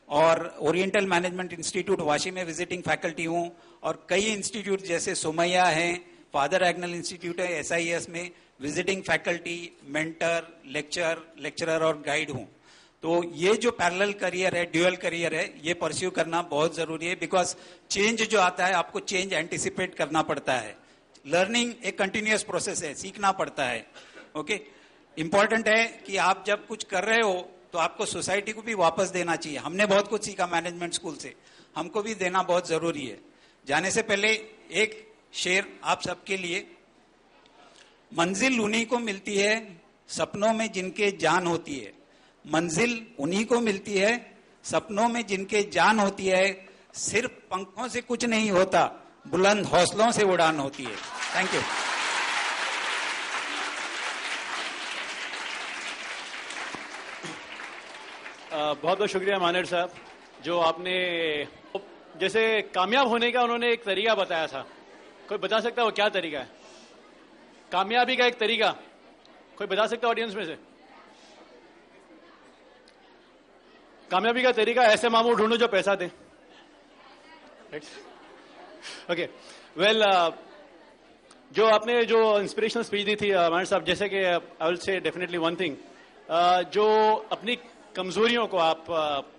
और ओरिएंटल मैनेजमेंट इंस्टीट्यूट वाशी में विजिटिंग फैकल्टी हूं, और कई इंस्टीट्यूट जैसे सुमैया है, फादर एग्नल इंस्टीट्यूट है, SIS में विजिटिंग फैकल्टी, मेंटर, लेक्चरर और गाइड हूं। तो ये जो पैरेलल करियर है, ड्यूअल करियर है, ये परस्यू करना बहुत जरूरी है, बिकॉज चेंज जो आता है आपको चेंज एंटिसिपेट करना पड़ता है। लर्निंग एक कंटिन्यूअस प्रोसेस है, सीखना पड़ता है। ओके, इंपॉर्टेंट है कि आप जब कुछ कर रहे हो तो आपको सोसाइटी को भी वापस देना चाहिए। हमने बहुत कुछ सीखा मैनेजमेंट स्कूल से, हमको भी देना बहुत जरूरी है। जाने से पहले एक शेर आप सबके लिए। मंजिल उन्हीं को मिलती है सपनों में जिनके जान होती है, मंजिल उन्हीं को मिलती है सपनों में जिनके जान होती है, सिर्फ पंखों से कुछ नहीं होता, बुलंद हौसलों से उड़ान होती है। Thank you. बहुत बहुत शुक्रिया मानेर साहब, जो आपने जैसे कामयाब होने का उन्होंने एक तरीका बताया था। कोई बता सकता है वो क्या तरीका है? कामयाबी का एक तरीका कोई बता सकता है ऑडियंस में से? कामयाबी का तरीका, ऐसे मामू ढूंढो जो पैसा दे। ओके, वेल, जो आपने जो इंस्पिरेशनल स्पीच दी थी मानेर साहब, जैसे कि आई विल से डेफिनेटली वन थिंग, जो अपनी कमजोरियों को आप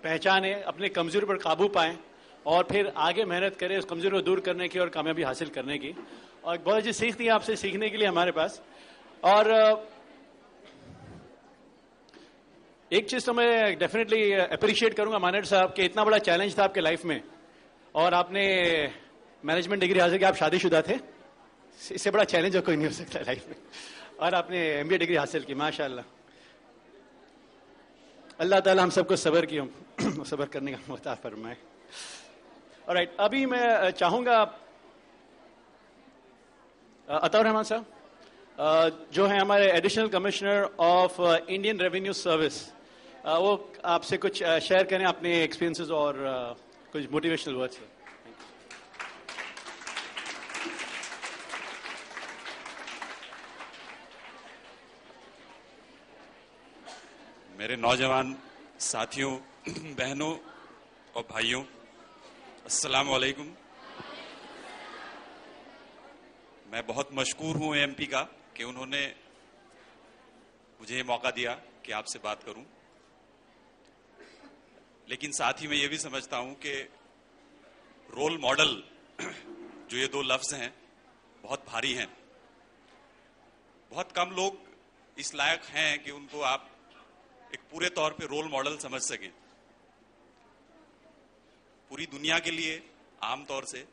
पहचाने, अपने कमजोरी पर काबू पाएं और फिर आगे मेहनत करें उस कमजोरी को दूर करने की और कामयाबी हासिल करने की। और बहुत अच्छी सीख थी आपसे सीखने के लिए हमारे पास। और एक चीज तो मैं डेफिनेटली अप्रिशिएट करूंगा मानेर साहब कि इतना बड़ा चैलेंज था आपके लाइफ में और आपने मैनेजमेंट डिग्री हासिल की। आप शादीशुदा थे, इससे बड़ा चैलेंज कोई नहीं हो सकता लाइफ में, और आपने MBA डिग्री हासिल की, माशाअल्लाह। अल्लाह ताला हम सबको सब्र की सब्र करने का मौका फरमाए। ऑलराइट, अभी मैं चाहूंगा अताउर रहमान साहब जो है हमारे additional commissioner of Indian revenue service, वो आपसे कुछ शेयर करें अपने एक्सपीरियंसेस और कुछ मोटिवेशनल वर्ड्स सर। मेरे नौजवान साथियों, बहनों और भाइयों, अस्सलाम वालेकुम। मैं बहुत मशकूर हूं एमपी का कि उन्होंने मुझे ये मौका दिया कि आपसे बात करूं। लेकिन साथ ही मैं ये भी समझता हूं कि रोल मॉडल जो ये दो लफ्ज हैं बहुत भारी हैं। बहुत कम लोग इस लायक हैं कि उनको आप एक पूरे तौर पे रोल मॉडल समझ सकें। पूरी दुनिया के लिए आम तौर से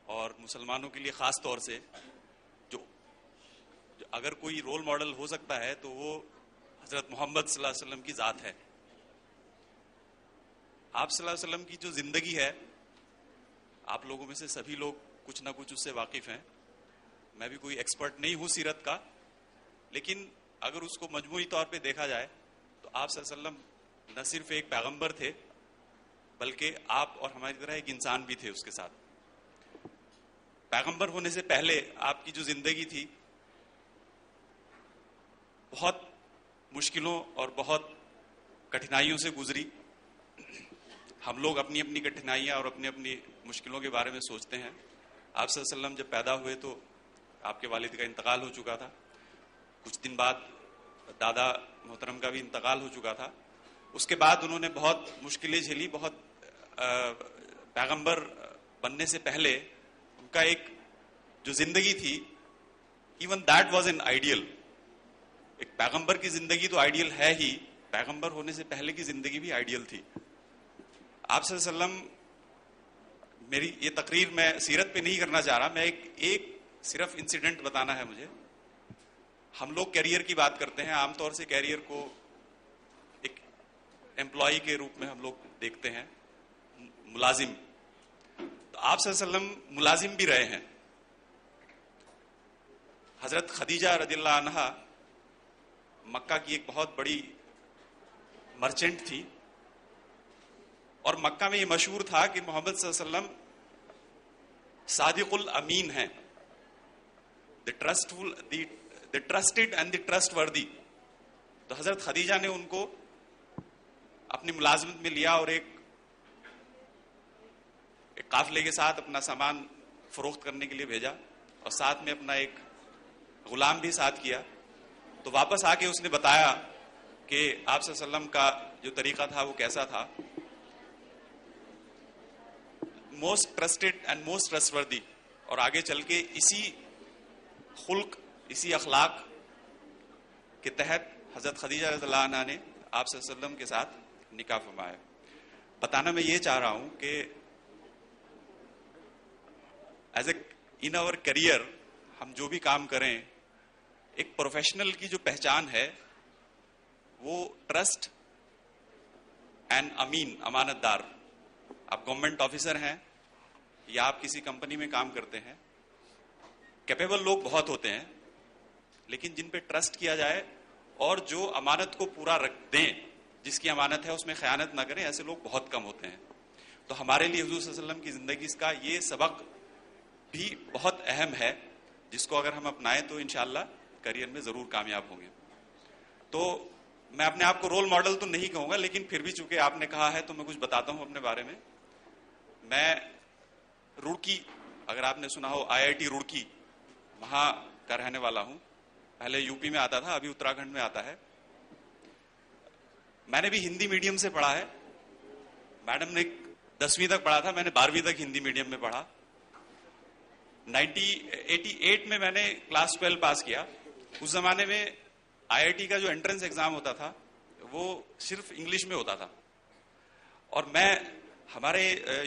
और मुसलमानों के लिए खास तौर से जो अगर कोई रोल मॉडल हो सकता है तो वो हजरत मोहम्मद सल्लल्लाहु अलैहि वसल्लम की जात है। आप सल्लल्लाहु अलैहि वसल्लम की जो जिंदगी है, आप लोगों में से सभी लोग कुछ ना कुछ उससे वाकिफ हैं। मैं भी कोई एक्सपर्ट नहीं हूं सीरत का, लेकिन अगर उसको मजमूई तौर पे देखा जाए तो आप सल्लल्लाहु अलैहि वसल्लम न सिर्फ एक पैगंबर थे बल्कि आप और हमारी तरह एक इंसान भी थे। उसके साथ पैगंबर होने से पहले आपकी जो जिंदगी थी बहुत मुश्किलों और बहुत कठिनाइयों से गुजरी। हम लोग अपनी अपनी कठिनाइयां और अपनी अपनी मुश्किलों के बारे में सोचते हैं। आप सल्लल्लाहु अलैहि वसल्लम जब पैदा हुए तो आपके वालिद का इंतकाल हो चुका था। कुछ दिन बाद दादा मोहतरम का भी इंतकाल हो चुका था। उसके बाद उन्होंने बहुत मुश्किलें झेली। बहुत पैगंबर बनने से पहले उनका एक जो जिंदगी थी, even that was an ideal. एक पैगंबर की जिंदगी तो आइडियल है ही, पैगंबर होने से पहले की जिंदगी भी आइडियल थी। आप सल्लल्लाहु अलैहि वसल्लम, मेरी ये तकरीर मैं सीरत पे नहीं करना चाह रहा, मैं एक सिर्फ इंसिडेंट बताना है मुझे। हम लोग कैरियर की बात करते हैं, आमतौर से कैरियर को एक एम्प्लॉय के रूप में हम लोग देखते हैं, मुलाजिम। तो आप सल्लल्लाहु अलैहि वसल्लम मुलाजिम भी रहे हैं। हजरत खदीजा रदियल्लाहु अन्हा मक्का की एक बहुत बड़ी मर्चेंट थी और मक्का में ये मशहूर था कि मोहम्मद सल्लल्लाहु अलैहि वसल्लम सादिकुल अमीन हैं, the trusted and the trustworthy. तो हजरत खदीजा ने उनको अपनी मुलाजमत में लिया और एक काफिले के साथ अपना सामान फरोख्त करने के लिए भेजा और साथ में अपना एक गुलाम भी साथ किया। तो वापस आके उसने बताया कि आप सल्लल्लाहु अलैहि वसल्लम का जो तरीका था वो कैसा था, most trusted and most trustworthy. और आगे चल के इसी खुल्क, इसी अखलाक के तहत हजरत खदीजा रज़ियल्लाहु अन्हा ने आप सल्लल्लाहु अलैहि वसल्लम के साथ निकाह फरमाया। बताना मैं ये चाह रहा हूं कि as a in our career हम जो भी काम करें, एक प्रोफेशनल की जो पहचान है वो ट्रस्ट एंड अमीन, अमानतदार। आप गवर्नमेंट ऑफिसर हैं या आप किसी कंपनी में काम करते हैं, कैपेबल लोग बहुत होते हैं, लेकिन जिन पे ट्रस्ट किया जाए और जो अमानत को पूरा रख दें, जिसकी अमानत है उसमें खयानत ना करें, ऐसे लोग बहुत कम होते हैं। तो हमारे लिए हुजूर सल्लल्लाहु अलैहि वसल्लम की जिंदगी का ये सबक भी बहुत अहम है, जिसको अगर हम अपनाएं तो इंशाअल्लाह करियर में जरूर कामयाब होंगे। तो मैं अपने आप को रोल मॉडल तो नहीं कहूंगा, लेकिन फिर भी चूंकि आपने कहा है तो मैं कुछ बताता हूं अपने बारे में। मैं रुड़की, अगर आपने सुना हो IIT रुड़की, वहां का रहने वाला हूं। पहले यूपी में आता था, अभी उत्तराखंड में आता है। मैंने भी हिंदी मीडियम से पढ़ा है। मैडम ने 10वीं तक पढ़ा था, मैंने 12वीं तक हिंदी मीडियम में पढ़ा। 1988 में मैंने क्लास 12 पास किया। उस जमाने में IIT का जो एंट्रेंस एग्जाम होता था वो सिर्फ इंग्लिश में होता था, और मैं हमारे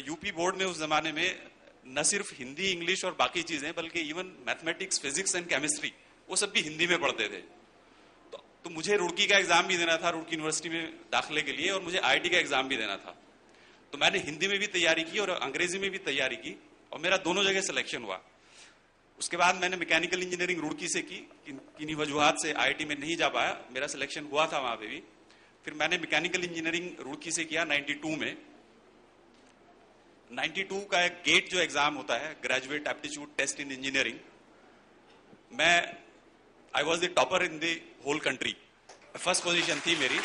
यूपी बोर्ड में उस जमाने में न सिर्फ हिंदी, इंग्लिश और बाकी चीजें, बल्कि even mathematics, physics and chemistry, वो सब भी हिंदी में पढ़ते थे। तो मुझे रुड़की का एग्जाम भी देना था, रुड़की यूनिवर्सिटी में दाखिले के लिए, और मुझे IIT का एग्जाम भी देना था। तो मैंने हिंदी में भी तैयारी की और अंग्रेजी में भी तैयारी की, और मेरा दोनों जगह सिलेक्शन हुआ। उसके बाद मैंने मैकेनिकल इंजीनियरिंग रुड़की से की, किन्हीं वजूहात से IIT में नहीं जा पाया, मेरा सिलेक्शन हुआ था वहां पे भी। फिर मैंने मैकेनिकल इंजीनियरिंग रुड़की से किया 92 में। 92 का एक गेट जो एग्जाम होता है, graduate aptitude test in engineering, I was the topper in the whole country, first position थी मेरी।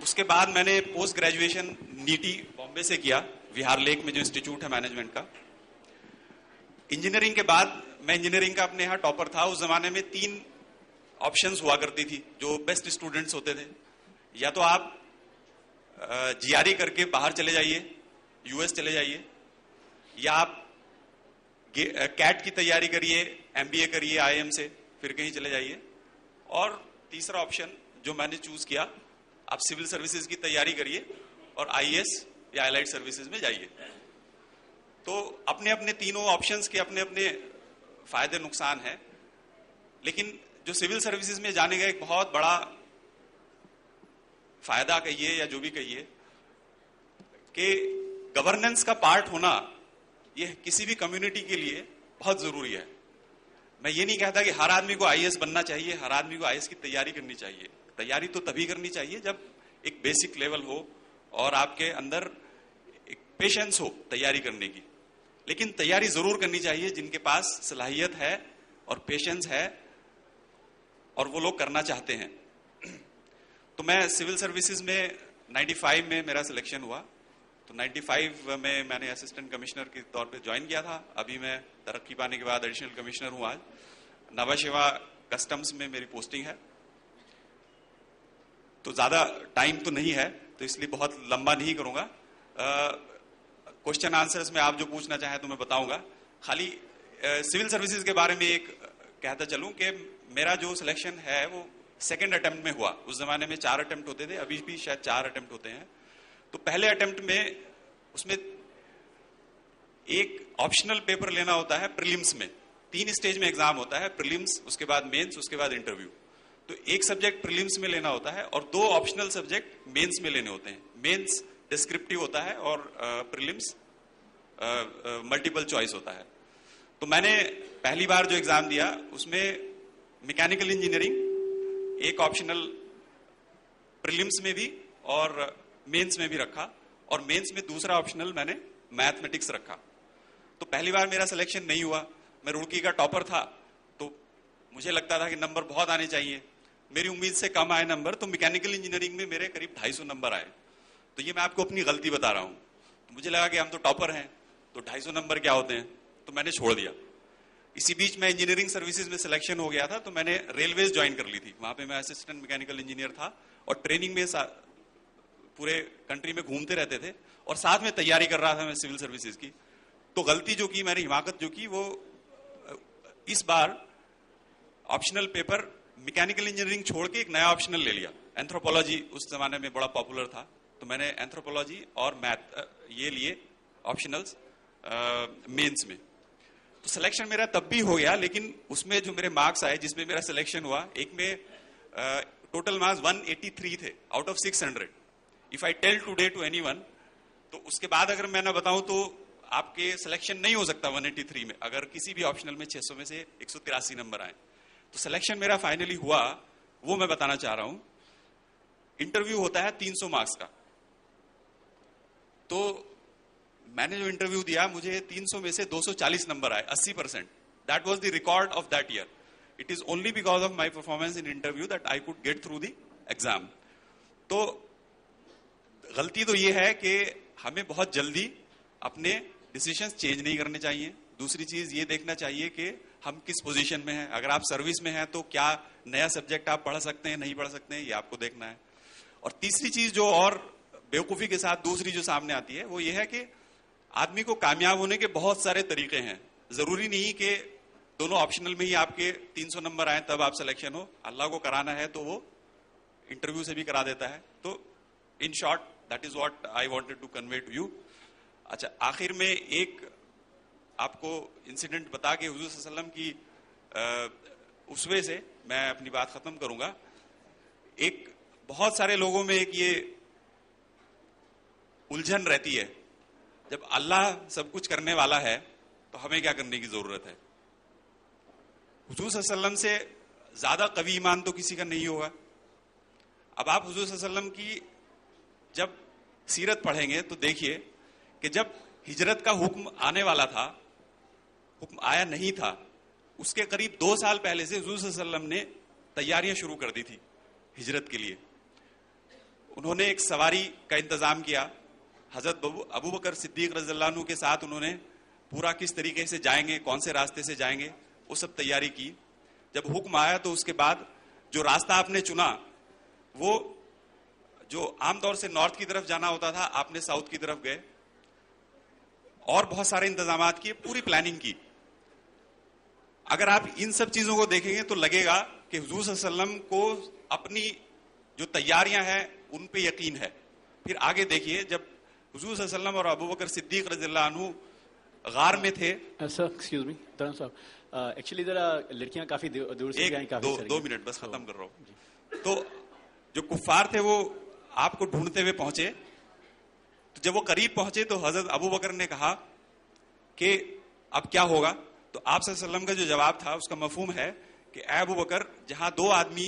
उसके बाद मैंने पोस्ट ग्रेजुएशन नीटी बॉम्बे से किया, विहार लेक में जो इंस्टीट्यूट है मैनेजमेंट का। इंजीनियरिंग के बाद मैं इंजीनियरिंग का अपने यहाँ टॉपर था। उस जमाने में 3 ऑप्शंस हुआ करती थी जो बेस्ट स्टूडेंट्स होते थे। या तो आप जीआरई करके बाहर चले जाइए, यूएस चले जाइए, या आप कैट की तैयारी करिए, एमबीए करिए आईएम से, फिर कहीं चले जाइए। और तीसरा ऑप्शन जो मैंने चूज किया, आप सिविल सर्विसेज की तैयारी करिए और आईएएस या एलाइड सर्विसेज में जाइए। तो अपने अपने तीनों ऑप्शंस के अपने अपने फायदे नुकसान हैं, लेकिन जो सिविल सर्विसेज में जाने का एक बहुत बड़ा फायदा कहिए या जो भी कहिए, कि गवर्नेंस का पार्ट होना यह किसी भी कम्युनिटी के लिए बहुत जरूरी है। मैं ये नहीं कहता कि हर आदमी को आईएएस बनना चाहिए, हर आदमी को आईएएस की तैयारी करनी चाहिए। तैयारी तो तभी करनी चाहिए जब एक बेसिक लेवल हो और आपके अंदर एक पेशेंस हो तैयारी करने की। लेकिन तैयारी जरूर करनी चाहिए जिनके पास सलाहियत है और पेशेंस है और वो लोग करना चाहते हैं। तो मैं सिविल सर्विसेज में 95 में मेरा सिलेक्शन हुआ। तो 95 में मैंने असिस्टेंट कमिश्नर के तौर पे ज्वाइन किया था। अभी मैं तरक्की पाने के बाद एडिशनल कमिश्नर हूं। आज नवाशेवा कस्टम्स में मेरी पोस्टिंग है। तो ज्यादा टाइम तो नहीं है, तो इसलिए बहुत लंबा नहीं करूंगा। क्वेश्चन आंसर्स में आप जो पूछना चाहें तो मैं बताऊंगा। खाली सिविल सर्विसेज के बारे में एक कहता चलूं कि मेरा जो सिलेक्शन है वो सेकंड अटेम्प्ट में हुआ। उस जमाने में 4 अटेम्प्ट होते थे, अभी भी शायद 4 अटेम्प्ट होते हैं। तो पहले अटेम्प्ट में उसमें एक ऑप्शनल पेपर लेना होता है प्रीलिम्स में। 3 स्टेज में एग्जाम होता है, प्रीलिम्स, उसके बाद मेंस, उसके बाद इंटरव्यू। तो एक सब्जेक्ट प्रीलिम्स में लेना होता है और 2 ऑप्शनल सब्जेक्ट मेंस में लेने होते हैं। मेंस डिस्क्रिप्टिव होता है और प्रीलिम्स मल्टीपल चॉइस होता है। तो मैंने पहली बार जो एग्जाम दिया उसमें मैकेनिकल इंजीनियरिंग एक ऑप्शनल प्रीलिम्स में भी और मेंस में भी रखा, और मेंस में दूसरा ऑप्शनल मैंने मैथमेटिक्स रखा। तो पहली बार मेरा सिलेक्शन नहीं हुआ। मैं रुड़की का टॉपर था, तो मुझे लगता था कि नंबर बहुत आने चाहिए। मेरी उम्मीद से कम आए नंबर, तो मैकेनिकल इंजीनियरिंग में मेरे करीब 250 नंबर आए। तो ये मैं आपको अपनी गलती बता रहा हूं। तो मुझे लगा कि हम तो टॉपर हैं, तो 250 नंबर क्या होते हैं, तो मैंने छोड़ दिया। इसी बीच मैं इंजीनियरिंग सर्विसेज में सिलेक्शन हो गया था, तो मैंने रेलवेज ज्वाइन कर ली थी। वहां पे मैं असिस्टेंट मैकेनिकल इंजीनियर था और ट्रेनिंग में पूरे कंट्री में घूमते रहते थे और साथ में तैयारी कर रहा था मैं सिविल सर्विसेज की। तो गलती जो की मैंने, हिमाकत जो की, वो इस बार ऑप्शनल पेपर मैकेनिकल इंजीनियरिंग छोड़ के एक नया ऑप्शनल ले लिया। एंथ्रोपोलॉजी उस जमाने में बड़ा पॉपुलर था, तो मैंने एंथ्रोपोलॉजी और मैथ ये लिए ऑप्शनल्स मेंस में। तो सिलेक्शन मेरा तब भी हो गया, लेकिन उसमें जो मेरे मार्क्स आए जिसमें मेरा सिलेक्शन हुआ, एक में टोटल मार्क्स 183 थे out of 600। If I tell today to anyone, तो उसके बाद अगर मैं ना बताऊं तो आपके सिलेक्शन नहीं हो सकता 183 में, अगर किसी भी ऑप्शनल में 600 में से 183 नंबर आए। तो सिलेक्शन मेरा फाइनली हुआ, वो मैं बताना चाह रहा हूं। इंटरव्यू होता है 300 मार्क्स का। तो मैंने जो इंटरव्यू दिया, मुझे 300 में से 240 नंबर आए, 80%। That was the record of that year. It is only because of my performance in interview that I could get through the exam. तो गलती तो ये है कि हमें बहुत जल्दी अपने डिसीजंस चेंज नहीं करने चाहिए। दूसरी चीज ये देखना चाहिए कि हम किस पोजीशन में हैं। अगर आप सर्विस में हैं तो क्या नया सब्जेक्ट आप पढ़ सकते हैं, नहीं पढ़ सकते हैं, ये आपको देखना है। और तीसरी चीज जो और बेवकूफी के साथ दूसरी जो सामने आती है, वो ये है कि आदमी को कामयाब होने के बहुत सारे तरीके हैं। जरूरी नहीं कि दोनों ऑप्शनल में ही आपके 300 नंबर आए तब आप सिलेक्शन हो। अल्लाह को कराना है तो वो इंटरव्यू से भी करा देता है। तो in short that is what I wanted to convey to you. अच्छा, आखिर में एक आपको इंसिडेंट बता के हुजूर सल्लल्लाहु अलैहि वसल्लम की उसवे से मैं अपनी बात खत्म करूंगा। एक बहुत सारे लोगों में एक ये उलझन रहती है, जब अल्लाह सब कुछ करने वाला है तो हमें क्या करने की जरूरत है। हुजूर सल्लल्लाहु अलैहि वसल्लम से ज्यादा कवी ईमान तो किसी का नहीं होगा। अब आप हुजूर सल्लल्लाहु अलैहि वसल्लम की जब सीरत पढ़ेंगे तो देखिए कि जब हिजरत का हुक्म आने वाला था, हुक्म आया नहीं था, उसके करीब 2 साल पहले से हुजूर सल्लल्लाहु अलैहि वसल्लम ने तैयारियां शुरू कर दी थी हिजरत के लिए। उन्होंने एक सवारी का इंतजाम किया, हजरत अबू बकर सिद्दीक रज़ियल्लाहु अन्हु के साथ उन्होंने पूरा किस तरीके से जाएंगे, कौन से रास्ते से जाएंगे, वो सब तैयारी की। जब हुक्म आया तो उसके बाद जो रास्ता आपने चुना वो जो आमतौर से नॉर्थ की तरफ जाना होता था, आपने साउथ की तरफ गए और बहुत सारे इंतजामात किए, पूरी प्लानिंग की। अगर आप इन सब चीजों को देखेंगे तो लगेगा कि हुजूर सल्लल्लाहु अलैहि वसल्लम को अपनी जो तैयारियां हैं उन पे यकीन है। फिर आगे देखिए, जब हुजूर सल्लल्लाहु अलैहि वसल्लम और अबू बकर सिद्दीक रज़ियल्लाहु अन्हु गार में थे। सर एक्सक्यूज मी तरन साहब, एक्चुअली जरा लड़कियां काफी दूर से आई, काफी 2 मिनट बस खत्म कर रहा हूं। तो जो कुफ्फार थे वो आपको ढूंढते हुए पहुंचे। तो जब वो करीब पहुंचे तो हजरत अबू बकर ने कहा कि अब क्या होगा। तो आप सल्लल्लाहु अलैहि वसल्लम का जो जवाब था उसका मफहूम है कि ए अबू बकर, जहां 2 आदमी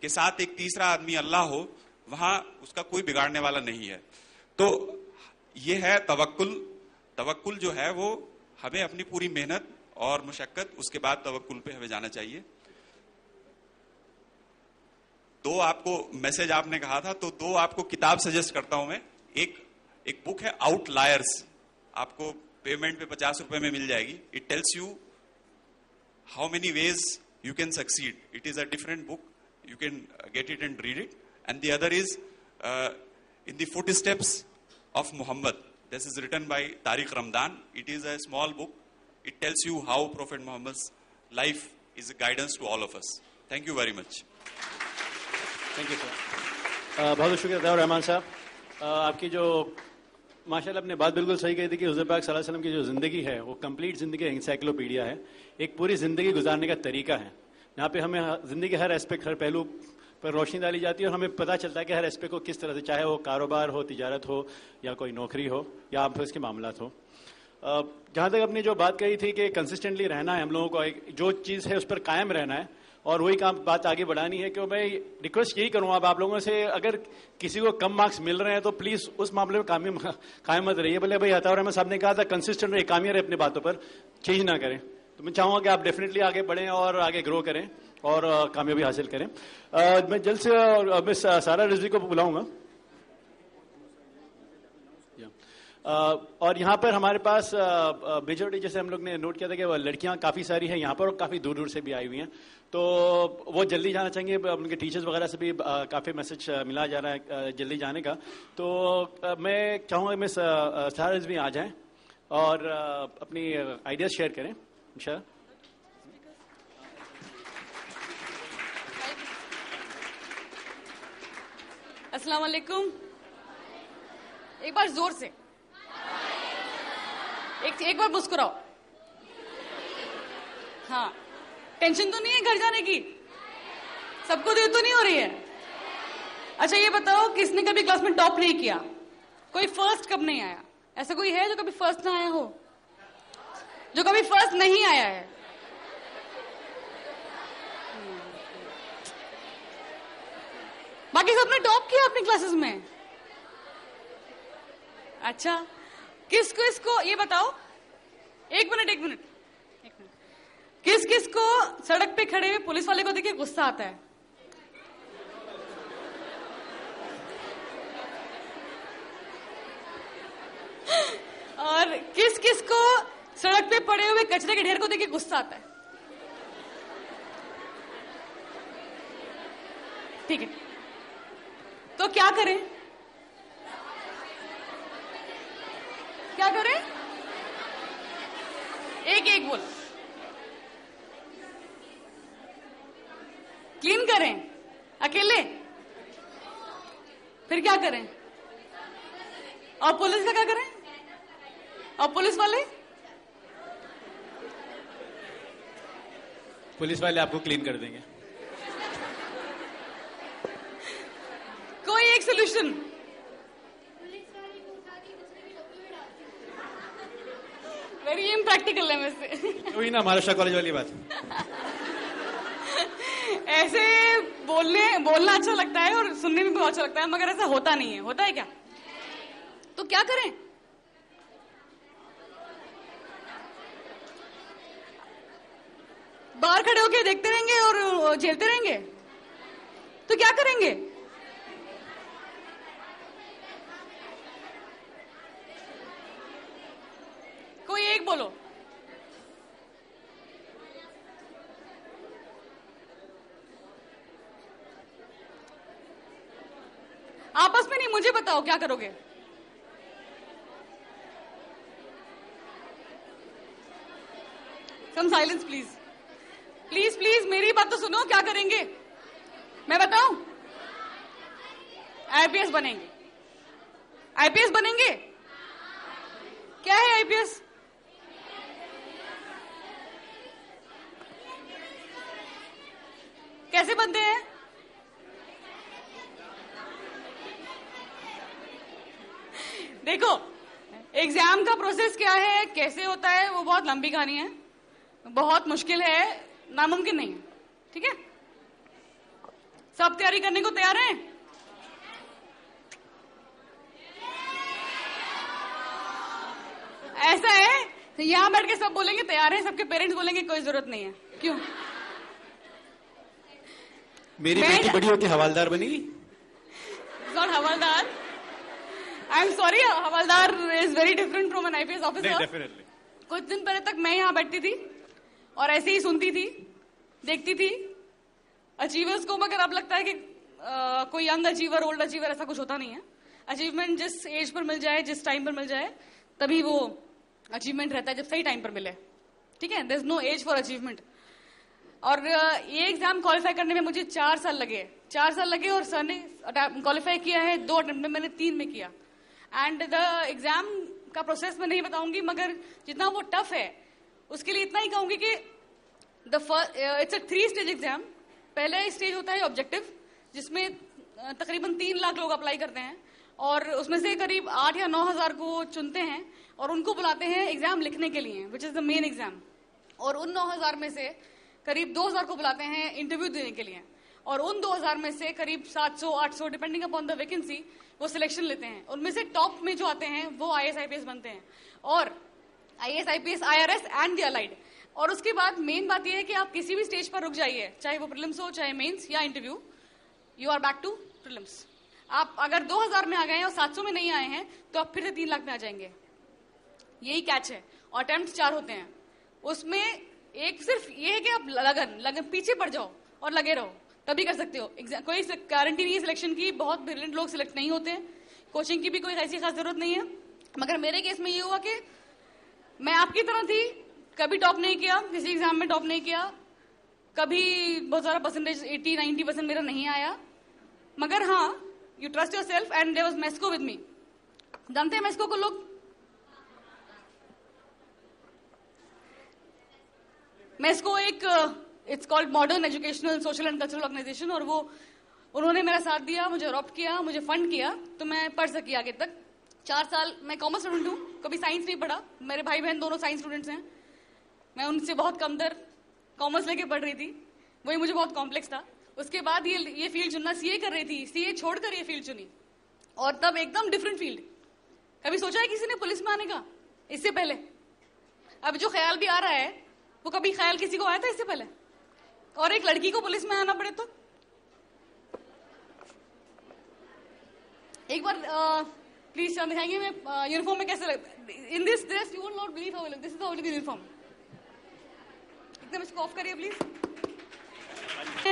के साथ एक तीसरा आदमी अल्लाह हो, वहां उसका कोई बिगाड़ने वाला नहीं है। तो ये है तवक्कुल। तवक्कुल जो है वो हमें अपनी पूरी मेहनत और मुशक्कत, उसके बाद तवक्कुल पे हमें जाना चाहिए। 2 आपको मैसेज आपने कहा था, तो 2 आपको किताब सजेस्ट करता हूं मैं। एक बुक है आउटलायर्स, आपको पेमेंट पे 50 रुपए में मिल जाएगी। It tells you how many ways you can succeed. It is a different book, you can get it and read it. And the other is in the footsteps of Muhammad. This is written by Tariq Ramadan. It is a small book. It tells you how Prophet Muhammad's life is a guidance to all of us. Thank you very much. Thank you sir, बहुत शुक्रिया दाऊद रहमान साहब। आपकी जो माशाल्लाह आपने बात बिल्कुल सही कही थी कि हुज़ूर पाक सल्लल्लाहु अलैहि वसल्लम की जो ज़िंदगी है वो कंप्लीट ज़िंदगी एनसाइक्लोपीडिया है, एक पूरी ज़िंदगी गुजारने का तरीका है। यहाँ पे हमें ज़िंदगी के हर एस्पेक्ट, हर पहलू पर रोशनी डाली जाती है और हमें पता चलता है कि हर एस्पेक्ट को किस तरह से, चाहे वो कारोबार हो, तिजारत हो, या कोई नौकरी हो, या आपस के मामलात हो। जहाँ तक अपनी जो बात कही थी कि कंसिस्टेंटली रहना है हम लोगों को, जो चीज़ है उस पर कायम रहना है और वही काम बात आगे बढ़ानी है। कि मैं रिक्वेस्ट यही करूँगा आप लोगों से, अगर किसी को कम मार्क्स मिल रहे हैं तो प्लीज़ उस मामले में कायम मत रहिए। बोले भाई अताउर रहमान साहब ने कहा था कंसिस्टेंट रहे, कामयाब रहे अपनी बातों पर, चेंज ना करें। तो मैं चाहूँगा कि आप डेफिनेटली आगे बढ़ें और आगे ग्रो करें और कामयाबी हासिल करें। मैं जल्द से मिस सारा रिजवी को बुलाऊंगा। और यहाँ पर हमारे पास मेजोरिटी, जैसे हम लोग ने नोट किया था कि लड़कियाँ काफ़ी सारी हैं यहाँ पर और काफ़ी दूर दूर से भी आई हुई हैं, तो वो जल्दी जाना चाहेंगे। उनके टीचर्स वगैरह से भी काफ़ी मैसेज मिला जा रहा है जल्दी जाने का। तो मैं चाहूँगा मिस सारा रिजवी आ जाएं और अपनी आइडियाज़ शेयर करें इंशाल्लाह। अस्सलाम वालेकुम। एक बार जोर से, एक बार मुस्कुराओ। हाँ, टेंशन तो नहीं है घर जाने की? सबको देर तो नहीं हो रही है? अच्छा ये बताओ, किसने कभी क्लास में टॉप नहीं किया? कोई फर्स्ट कब नहीं आया? ऐसा कोई है जो कभी फर्स्ट ना आया हो? जो कभी फर्स्ट नहीं आया है? बाकी सबने टॉप किया अपनी क्लासेस में। अच्छा, किसको इसको ये बताओ, एक मिनट, किस किस को सड़क पे खड़े हुए पुलिस वाले को देखिए गुस्सा आता है? और किस किस को सड़क पे पड़े हुए कचरे के ढेर को देखिए गुस्सा आता है? ठीक है, तो क्या करें? क्या करें? एक बोल। क्लीन करें अकेले? फिर क्या करें? और पुलिस का क्या करें? और पुलिस वाले आपको क्लीन कर देंगे। कोई एक सोल्यूशन? वेरी इम्प्रैक्टिकल है वैसे। वही ना महाराष्ट्र कॉलेज वाली बात। ऐसे बोलना अच्छा लगता है और सुनने में भी बहुत अच्छा लगता है, मगर ऐसा होता नहीं है। होता है क्या? तो क्या करें? बाहर खड़े होके देखते रहेंगे और झेलते रहेंगे? तो क्या करेंगे? कोई एक बोलो। आपस में नहीं, मुझे बताओ क्या करोगे? सम साइलेंस प्लीज, प्लीज प्लीज, मेरी बात तो सुनो। क्या करेंगे मैं बताऊं? आईपीएस बनेंगे। आईपीएस बनेंगे? क्या है आईपीएस? कैसे बनते हैं? देखो, एग्जाम का प्रोसेस क्या है, कैसे होता है, वो बहुत लंबी कहानी है, बहुत मुश्किल है, नामुमकिन नहीं है। ठीक है? सब तैयारी करने को तैयार हैं? ऐसा है, यहां बैठ के सब बोलेंगे तैयार हैं, सबके पेरेंट्स बोलेंगे कोई जरूरत नहीं है। क्यों? मेरी बेटी बड़ी होकर हवालदार बनेगी। नॉट हवालदार, आई एम सॉरी, हवालदार is very different from an IPS officer. Definitely. कुछ दिन पहले तक मैं यहाँ बैठती थी और ऐसे ही सुनती थी, देखती थी अचीवर्स को, मगर अब लगता है कि कोई यंग अचीवर, ओल्ड अचीवर, ऐसा कुछ होता नहीं है। अचीवमेंट जिस एज पर मिल जाए, जिस टाइम पर मिल जाए, तभी वो अचीवमेंट रहता है, जब सही टाइम पर मिले। ठीक है? There is no age for achievement. और ये एग्जाम क्वालिफाई करने में मुझे 4 साल लगे। 4 साल लगे और सर ने क्वालिफाई किया है 2 अटेम्प्ट में, मैंने 3 में किया। एंड द एग्जाम का प्रोसेस मैं नहीं बताऊंगी, मगर जितना वो टफ है उसके लिए इतना ही कहूंगी कि इट्स अ 3 स्टेज एग्जाम। पहला स्टेज होता है ऑब्जेक्टिव, जिसमें तकरीबन 3 लाख लोग अप्लाई करते हैं और उसमें से करीब 8 या 9 हजार को चुनते हैं और उनको बुलाते हैं एग्जाम लिखने के लिए, which is the main exam. और उन 9 हजार में से करीब 2 हजार को बुलाते हैं इंटरव्यू देने के लिए, और उन 2 हजार में से करीब 700-800 डिपेंडिंग अपॉन द वैकेंसी वो सिलेक्शन लेते हैं। उनमें से टॉप में जो आते हैं वो आईएएस आईपीएस बनते हैं, और IAS IPS IRS and the allied. और उसके बाद मेन बात यह है कि आप किसी भी स्टेज पर रुक जाइए, चाहे वो प्रीलिम्स हो, चाहे मेंस या interview, you are back to prelims. आप अगर 2000 में आ गए हैं और 700 में नहीं आए हैं तो आप फिर से 3 लाख में आ जाएंगे। यही कैच है। और अटेम्प्ट 4 होते हैं, उसमें एक सिर्फ ये है कि आप लगन पीछे पड़ जाओ और लगे रहो, तभी कर सकते हो। कोई गारंटी नहीं है सिलेक्शन की, बहुत ब्रिलियंट लोग सिलेक्ट नहीं होते हैं, कोचिंग की भी कोई ऐसी खास जरूरत नहीं है। मगर मेरे केस में ये हुआ कि मैं आपकी तरह थी, कभी टॉप नहीं किया, किसी एग्जाम में टॉप नहीं किया, कभी बहुत सारा परसेंटेज 80-90% मेरा नहीं आया, मगर हाँ, you trust yourself and there was MESCO with me. जानते हैं मेस्को को लोग? मेस्को एक it's called modern educational social and cultural organisation, और वो उन्होंने मेरा साथ दिया, मुझे अडॉप्ट किया, मुझे फंड किया, तो मैं पढ़ सकी आगे तक। 4 साल मैं कॉमर्स स्टूडेंट हूँ, कभी साइंस नहीं पढ़ा। मेरे भाई बहन दोनों साइंस स्टूडेंट्स हैं, मैं उनसे बहुत कमतर कॉमर्स लेके पढ़ रही थी, वही मुझे बहुत कॉम्प्लेक्स था। उसके बाद ये फील्ड चुनना, सीए कर रही थी, सीए छोड़कर ये फील्ड चुनी, और तब एकदम डिफरेंट फील्ड। कभी सोचा है किसी ने पुलिस में आने का इससे पहले? अब जो ख्याल भी आ रहा है, वो कभी ख्याल किसी को आया था इससे पहले? और एक लड़की को पुलिस में आना पड़े तो? एक बार प्लीज दिखाएंगे मैं यूनिफॉर्म में कैसे लगता है। In this dress you will not believe how this is how it is uniform. एकदम इसको ऑफ करिए प्लीज।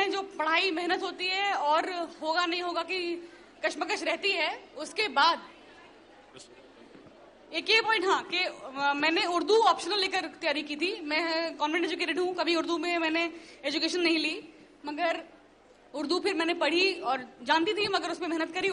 जो पढ़ाई मेहनत होती है और होगा नहीं होगा की कशमकश रहती है, उसके बाद एक ये पॉइंट, हाँ, कि मैंने उर्दू ऑप्शनल लेकर तैयारी की थी। मैं कॉन्वेंट एजुकेटेड हूँ, कभी उर्दू में मैंने एजुकेशन नहीं ली, मगर उर्दू फिर मैंने पढ़ी और जानती थी, मगर उसमें मेहनत करी।